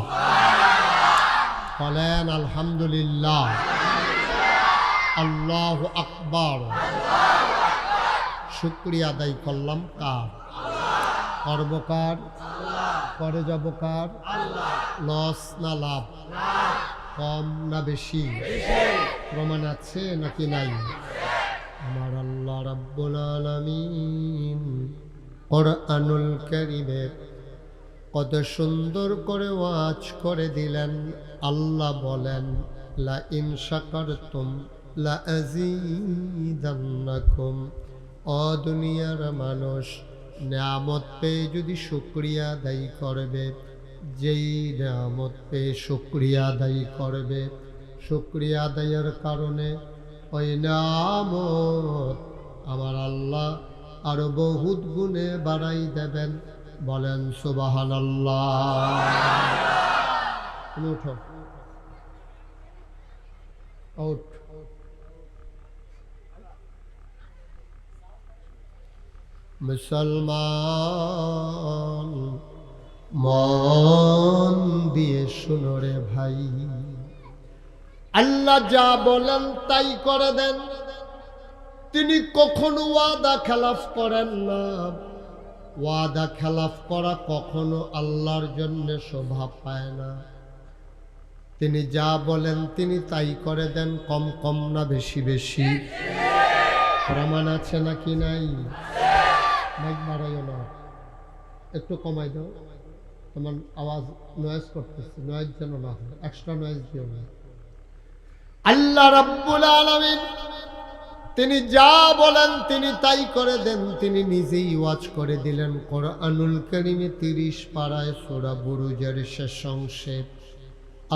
বলেন আলহামদুলিল্লাহ, আল্লাহু আকবার। শুকরিয়া আদায় করলাম কার? করব কার? করে যাব কার? লস না লাভ? কম না বেশি? প্রমাণ আছে নাকি নাই? আমার আল্লাহ রাব্বুল আলামিন কুরআনুল কারীমে কত সুন্দর করে ওয়াজ করে দিলেন। আল্লাহ বলেন, লা ইন শাকারতুম লা আযীদান্নাকুম। ও দুনিয়ার মানুষ, নিয়ামত পেয়ে যদি শুকরিয়া আদায় করবে, যেই নিয়ামত পেয়ে শুকরিয়া আদায় করবে, শুকরিয়া আদায়ের কারণে ওই নিয়ামত আমার আল্লাহ আরো বহুত গুণে বাড়াই দেবেন। বলেন সুবহানাল্লাহ। তুমি উঠো, উঠ। মুসলমান মন দিয়ে শুনো রে ভাই, আল্লাহ যা বলেন তাই করে দেন। তিনি কখনো ওয়াদা খেলাফ করেন না। ওয়াদা খেলাফ করা কখনো আল্লাহর জন্য শোভা পায় না। তিনি যা বলেন তিনি তাই করে দেন, কম কম না বেশি বেশি। প্রমাণ আছে নাকি নাই? মাইক বাড়াইও না, একটু কমাই দাও, তোমার আওয়াজ নয়েজ করতেছে, নয়েজ যেন না হয়, এক্সট্রা নয়েজ দিও না। আল্লাহ রাব্বুল আলামিন তিনি যা বলেন তিনি তাই করে দেন। তিনি নিজেই ওয়াজ করে দিলেন কোরআনুল কারীমে 30 পারায় সূরা বুরুজের শেষ অংশে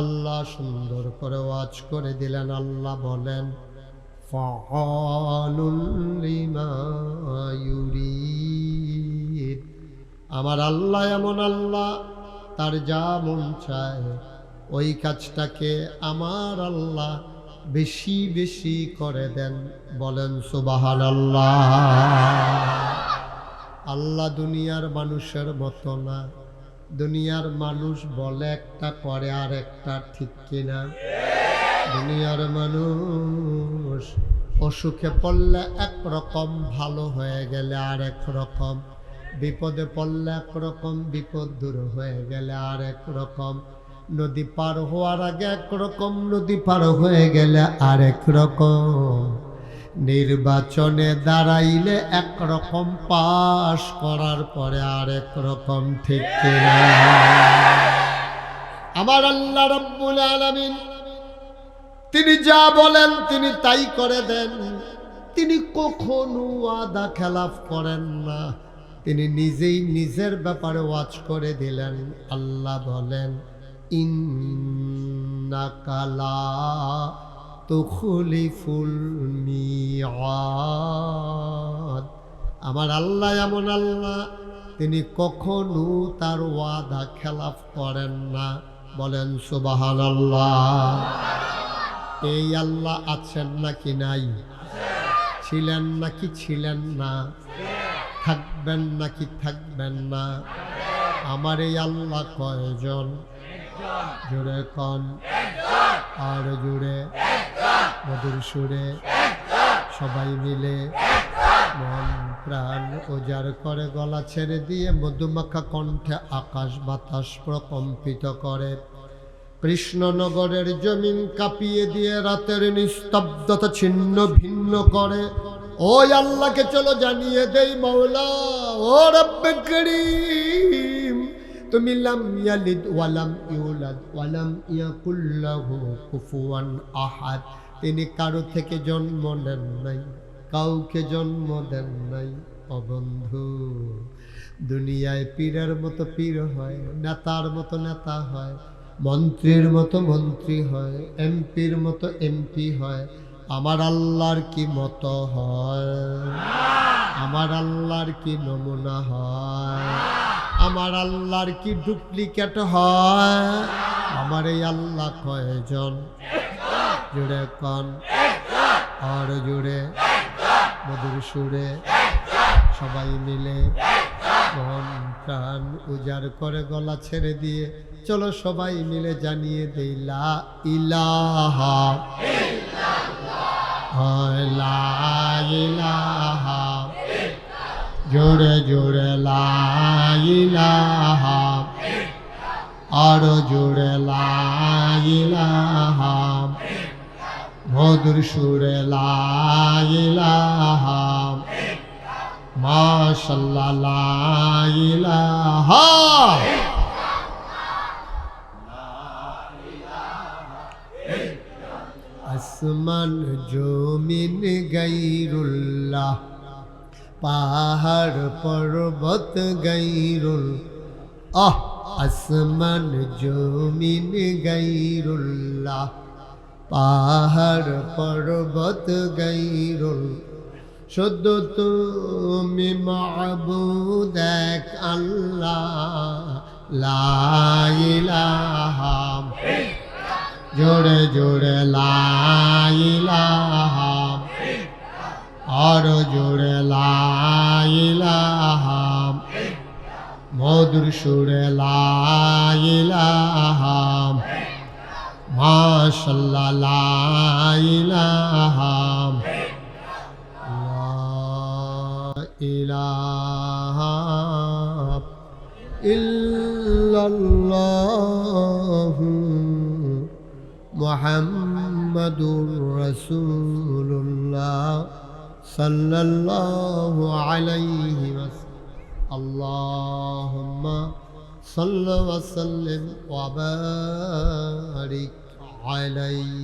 আল্লাহ সুন্দর করে ওয়াজ করে দিলেন। আল্লাহ বলেন, ফাআলুল লিমা ইউরিদ। আমার আল্লাহ এমন আল্লাহ, তার যা মন চায় ওই কাজটাকে আমার আল্লাহ বেশি বেশি করে দেন। বলেন সুবহানাল্লাহ। আল্লাহ দুনিয়ার মানুষের মতো না। দুনিয়ার মানুষ বলে একটা করে আর একটা, ঠিক কিনা? দুনিয়ার মানুষ অসুখে পড়লে একরকম, ভালো হয়ে গেলে আর এক রকম, বিপদে পড়লে একরকম, বিপদ দূর হয়ে গেলে আর এক রকম, নদী পার হওয়ার আগে একরকম, নদী পার হয়ে গেলে আর এক রকম, নির্বাচনে দাঁড়াইলে একরকম, পাশ করার পরে আর এক রকম, ঠিক কিনা? আমার আল্লাহ রাব্বুল আলামিন তিনি যা বলেন তিনি তাই করে দেন। তিনি কখনো ওয়াদা খেলাফ করেন না। তিনি নিজেই নিজের ব্যাপারে ওয়াজ করে দিলেন। আল্লাহ বলেন, ইন্নাকা লা তুখলিফুল মিআদ। আমার আল্লাহ এমন আল্লাহ, তিনি কখনো তার ওয়াদা খেলাফ করেন না। বলেন সুবহানাল্লাহ। এই আল্লাহ আছেন নাকি নাই? ছিলেন নাকি ছিলেন না? থাকবেন নাকি থাকবেন না? আমার এই আল্লাহ কয়জন? জোরে কন, আর জোরে, মধুর সুরে, সবাই মিলে মন প্রাণ উজাড় করে গলা ছেড়ে দিয়ে মধুমাখা কণ্ঠে আকাশ বাতাস প্রকম্পিত করে, কৃষ্ণনগরের জমিন কাঁপিয়ে দিয়ে রাতের নিস্তব্ধতা ছিন্ন ভিন্ন করে। ওই আল্লাহকে চলো জানিয়ে দেই, মাওলা ও রব্বে করিম, তুমি লাম ইয়ালিদ ওয়ালাম ইউলাদ ওয়ালাম ইয়াকুল লাহু কুফুয়ান আহাদ। তিনি কারো থেকে জন্ম নেন নাই, কাউকে জন্ম দেন নাই। ও বন্ধু, দুনিয়ায় পীরের মতো পীর হয়, নেতার মতো নেতা হয়, মন্ত্রীর মতো মন্ত্রী হয়, এমপির মতো এমপি হয়। আমার আল্লাহর কি মতো হয়? আমার আল্লাহর কি নমুনা হয়? আমার আল্লাহর কি ডুপ্লিকেট হয়? আমার এই আল্লাহ কয়জন? জুড়ে কন, আর জুড়ে, মধুর সুরে, সবাই মিলে মন প্রাণ উজাড় করে গলা ছেড়ে দিয়ে চলো সবাই মিলে জানিয়ে দেই, লা ইলাহা ইল্লাল্লাহ, লা ইলাহা, জোরে জোরে লা ইলাহা, আরো জোরে লা ইলাহা, মধুর সুরে লা ইলাহা, মাশাআল্লাহ লা ইলাহা। আসমান জমিন গায়রুল্লাহ, পাহাড় পর্বত গায়রুল্লাহ, আসমান জমিন গায়রুল্লাহ, পাহাড় পর্বত গায়রুল্লাহ, শুদ্ধ তুমি মাবুদ এক আল্লাহ, লা ইলাহা, জোরে জোরে লা ইলাহা, আর জোরে লা ইলাহা, মধুর সুরে লা ইলাহা, মাশাআল্লাহ লা ইলাহা, ইলাহা ইল্লাল্লাহু মুহাম্মাদুর রাসূলুল্লাহ সাল্লাল্লাহু আলাইহি ওয়াসাল্লাম। আল্লাহুম্মা সাল্লি ওয়া সাল্লিম ওয়া বারিক আলাইহি।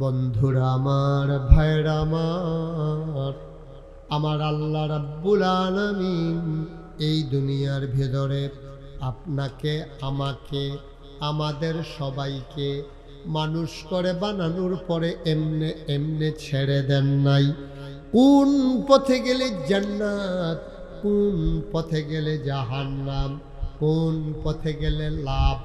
বন্ধুরা আমার, ভাইরা আমার আল্লাহ রাব্বুল আলামিন এই দুনিয়ার ভেতরে আপনাকে, আমাকে, আমাদের সবাইকে মানুষ করে বানানোর পরে এমনে এমনে ছেড়ে দেন নাই। কোন পথে গেলে জান্নাত, কোন পথে গেলে জাহান্নাম, কোন পথে গেলে লাভ,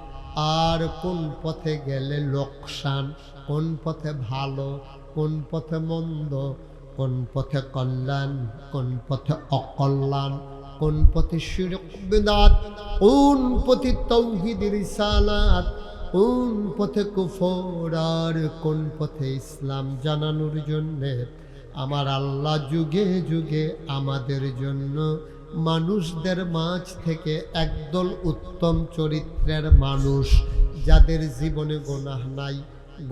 আর কোন পথে গেলে লোকসান, কোন পথে ভালো, কোন পথে মন্দ, কোন পথে কল্যাণ, কোন পথে অকল্যাণ, কোন পথে শিরক বিদআত, কোন পথে তাওহীদ রিসালাত, কোন পথে কুফর আর কোন পথে ইসলাম জানানোর জন্যে আমার আল্লাহ যুগে যুগে আমাদের জন্য মানুষদের মাঝ থেকে একদল উত্তম চরিত্রের মানুষ, যাদের জীবনে গুনাহ নাই,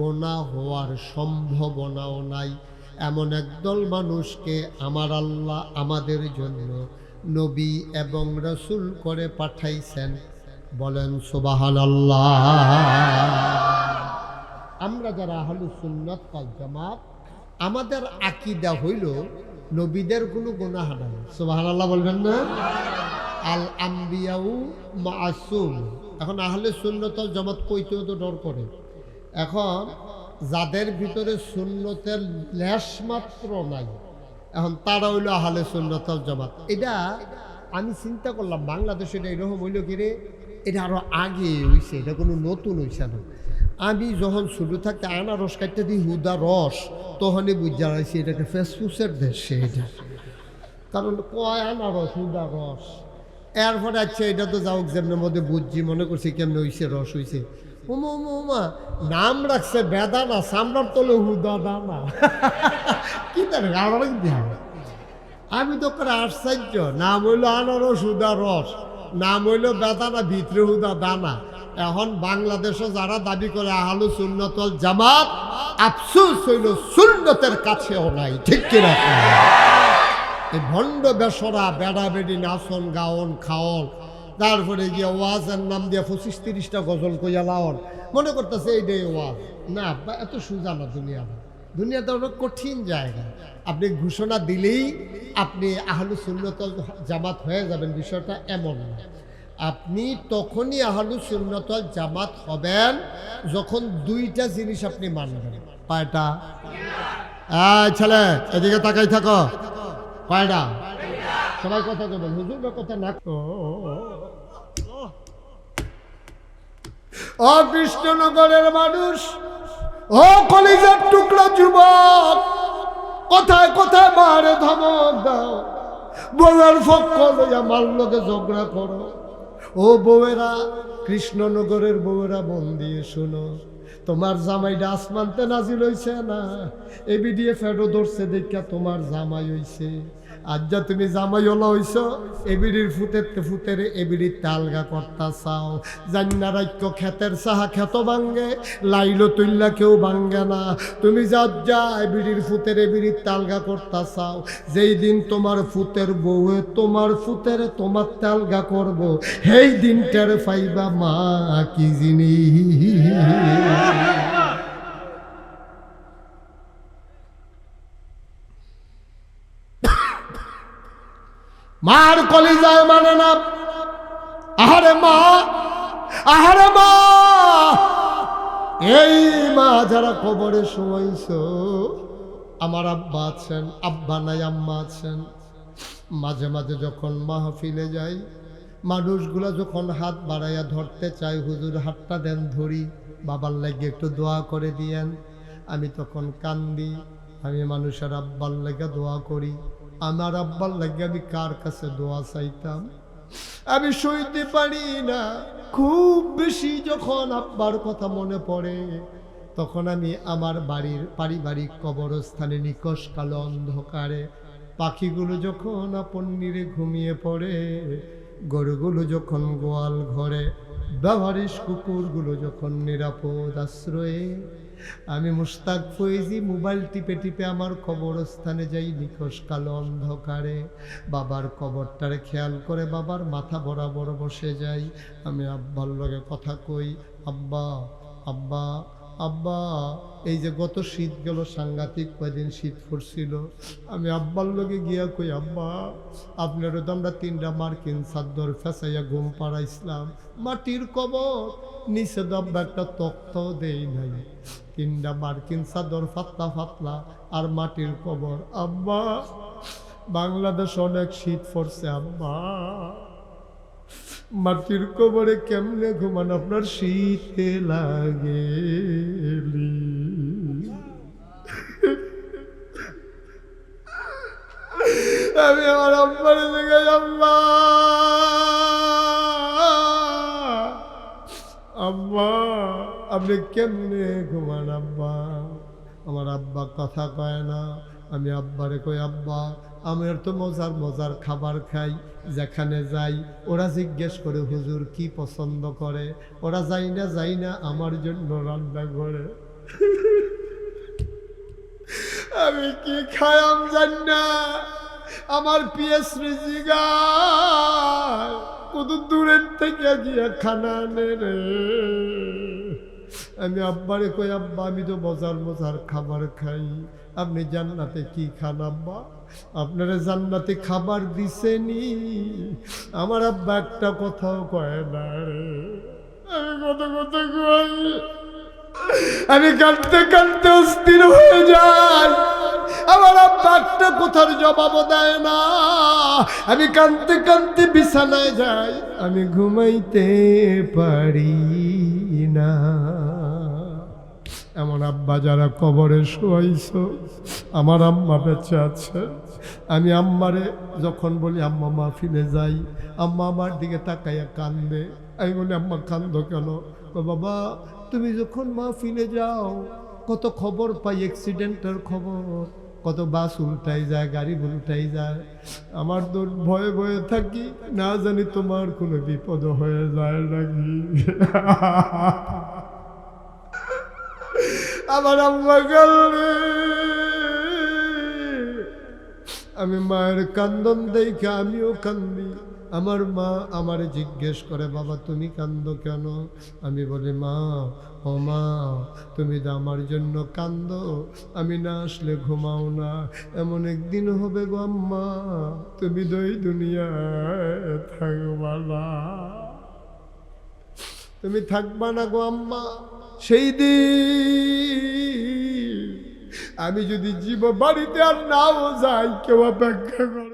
গুনাহ হওয়ার সম্ভাবনাও নাই, এমন একদল মানুষকে আমার আল্লাহ আমাদের জন্য নবী এবং রাসূল করে পাঠাইছেন। বলেন সুবহানাল্লাহ। আমরা যারা আহলুস সুন্নাত ওয়াল জামাত, আমাদের আকীদা হইল নবীদের কোনো গুনাহ নাই। সুবহানাল্লাহ বলবেন না? আল আম্বিয়াউ মাসুম। এখন আহলে সুন্নাত ওয়াল জামাত কইতেও তো ডর করে। এখন যাদের ভিতরে সুন্নতের লেশ মাত্র নাই, এখন তারা হইল আহলে সুন্নাত ওয়াল জামাত। এটা আমি চিন্তা করলাম বাংলাদেশে এটা এরকম হইল কি রে, এটা আরো আগে হইছে, এটা কোনো নতুন হইছে না। আমি যখন শুরু থাকতে আনারস কাটতে দিই হুদা রস, তখনই বুঝা রাখছি এটাকে ফেসফুসের দেশে এটা, কারণ কয় আনারস হুদা রস। এরপরে আচ্ছা এটা তো যাও যেমনের মধ্যে বুঝছি, মনে করছি কেমনে হইছে, রস হইছে। উমা নাম রাখছে বেদানা, সামরার তলে হুদা দানা। কি তার আমি তো করে আশ্চর্য, নাম হইল আনারস হুদা রস, নাম হইল বেদানা, ভিতরে হুদা দানা। এখন বাংলাদেশে যারা দাবি করে আহলুস সুন্নাত ওয়াল জামাত, আফসোস হইল সুন্নতের কাছেও নাই। ঠিক কিনা? এই ভণ্ড বেসরা বেড়া বেড়ি নাচন গাওন খাওন, তারপরে গিয়ে ওয়াজের নাম দিয়ে 25-30টা গজল কইয়া লাওন, মনে করতেছে এইটাই ওয়াজ। না, এত সোজা না দুনিয়াটা। দুনিয়াটা অনেক কঠিন জায়গা। আপনি ঘোষণা দিলেই আপনি আহলুস সুন্নাত ওয়াল জামাত হয়ে যাবেন, বিষয়টা এমন না। আপনি তখনই আহলুস সুন্নাত ওয়াল জামাত হবেন যখন দুইটা জিনিস আপনি মানবেন। কয়টা? ছেলে এদিকে তাকাই থাকো। কয়টা? সবাই কথা বলবেন, হুজুর কথা না। ও কৃষ্ণনগরের মানুষ, ও কলিজার টুকরা যুবক, কোথায় কোথায় মারে ধমক দাও, বউয়ের পক্ষ লইয়া মার লোকে ঝগড়া করো। ও বউয়েরা, কৃষ্ণনগরের বউয়েরা মন দিয়ে শোনো, তোমার জামাইটা আসমানতে নাজিল হইছে না, এবিডিএ ফেডো ধরছে দেখা তোমার জামাই হইছে। আজ যা তুমি জামাই ওলা হইছ, এবিডির ফুতের এবিডির তালগা কর্তা চাও। জান্না রাক্য ক্ষেতের সাহা ক্ষেত ভাঙ্গে, লাইলো তুল্লা কেউ ভাঙ্গে না। তুমি যা এবিডির ফুতের এবিডির তালগা কর্তা চাও, যেই দিন তোমার ফুতের বউয়ে তোমার ফুতের তোমার তালগা করব, সেই দিন টের পাইবা মা কি জিনিস। মার কলিজায় মানে না। আহারে মা, আহারে মা, এই মা যারা কবরে শোয়াইছ, আমার আব্বা আছেন, আব্বা নাই আম্মা আছেন। মাঝে মাঝে যখন মাহফিলে যাই, মানুষগুলা যখন হাত বাড়াইয়া ধরতে চাই, হুজুর হাতটা দেন ধরি, বাবার লাগে একটু দোয়া করে দিয়েন, আমি তখন কান্দি। আমি মানুষের আব্বার লাগে দোয়া করি, আমার আব্বার লাগে আমি কার কাছে দোয়া চাইতাম? আমি সইতে পারি না। খুব বেশি যখন আব্বার কথা মনে পড়ে, তখন আমি আমার বাড়ির পারিবারিক কবরস্থানে নিকশ কালো অন্ধকারে, পাখিগুলো যখন আপন নিরে ঘুমিয়ে পড়ে, গরুগুলো যখন গোয়াল ঘরে, ব্যবহারিস কুকুরগুলো যখন নিরাপদ আশ্রয়ে, আমি মুশতাক ফয়েজি মোবাইল টিপে টিপে আমার কবরস্থানে যাই নিকশ কালো অন্ধকারে, বাবার কবরটারে খেয়াল করে বাবার মাথা বরাবর বসে যাই। আমি আব্বার লগে কথা কই, আব্বা আব্বা আব্বা। এই যে গত শীত গেল, সাংঘাতিক কয়দিন শীত পড়ছিল, আমি আব্বার লগে গিয়া কই, আব্বা আপনারও তো আমরা 3টা মার্কিন চাদর ফেসাইয়া ঘুম পাড়াইছিলাম, মাটির কবর, নিচে তো আব্বা একটা তক্তাও দেই নাই, 3টা মার্কিন চাদর ফাতলা ফাতলা আর মাটির কবর। আব্বা বাংলাদেশ অনেক শীত পড়ছে আব্বা। মাটির কবরে কেমনে ঘুমান আপনার শীতে লাগে। আমি আমার আব্বার দিকে আম্মা আব্বা আপনি কেমনে ঘুমান আব্বা। আমার আব্বা কথা কয় না। আমি আব্বারে কই আব্বা আমার তো মজার মজার খাবার খাই, যেখানে যাই ওরা জিজ্ঞেস করে হুজুর কি পছন্দ করে, ওরা যাই না আমার জন্য রান্না করে। আমি কি খায়াম জানি না, আমার পিএসরি জিগায় কত দূরের থেকে গিয়ে খানা নে রে। আমি আব্বারে কই আব্বা আমি তো মজার মজার খাবার খাই, আপনি জান্নাতে কি খান আব্বা? আপনারা জান্নাতে খাবার দিছেনি? আমার আব্বা একটা কথাও কয় না রে। আমি কত কথা কই, আমি কাঁদতে কাঁদতে অস্থির হয়ে যাই। আমার আব্বা একটা কথার জবাব দেয় না। আমি কাঁদতে কাঁদতে বিছানায় যাই, আমি ঘুমাইতে পারি না। এমন আব্বা যারা কবরে শোয়াইছো, আমার আম্মা বেঁচে আছে। আমি আম্মারে যখন বলি আম্মা মাহফিলে যাই, আম্মা আমার দিকে তাকাইয়া কান্দে। আমি বলি আম্মা কান্দো কেন? বাবা তুমি যখন মাহফিলে যাও কত খবর পাই, অ্যাক্সিডেন্টের খবর, কত বাস উল্টাই যায়, গাড়ি উল্টাই যায়। আমার তো ভয়ে ভয়ে থাকি, না জানি তোমার কোনো বিপদ হয়ে যায় নাকি। আমার আম্মা কান্দে। আমি মায়ের কান্দন দেখে আমিও কান্দি। আমার মা আমারে জিজ্ঞেস করে বাবা তুমি কান্দো কেন? আমি বলি মা ও মা তুমি তো আমার জন্য কান্দো, আমি না আসলে ঘুমাও না। এমন একদিন হবে গো আম্মা তুমি তো এই দুনিয়ায় থাকবা না, তুমি থাকবা না গো আম্মা। সেই দিন আমি যদি জীব বাড়িতে আর নাও যাই, কেউ অপেক্ষা করে।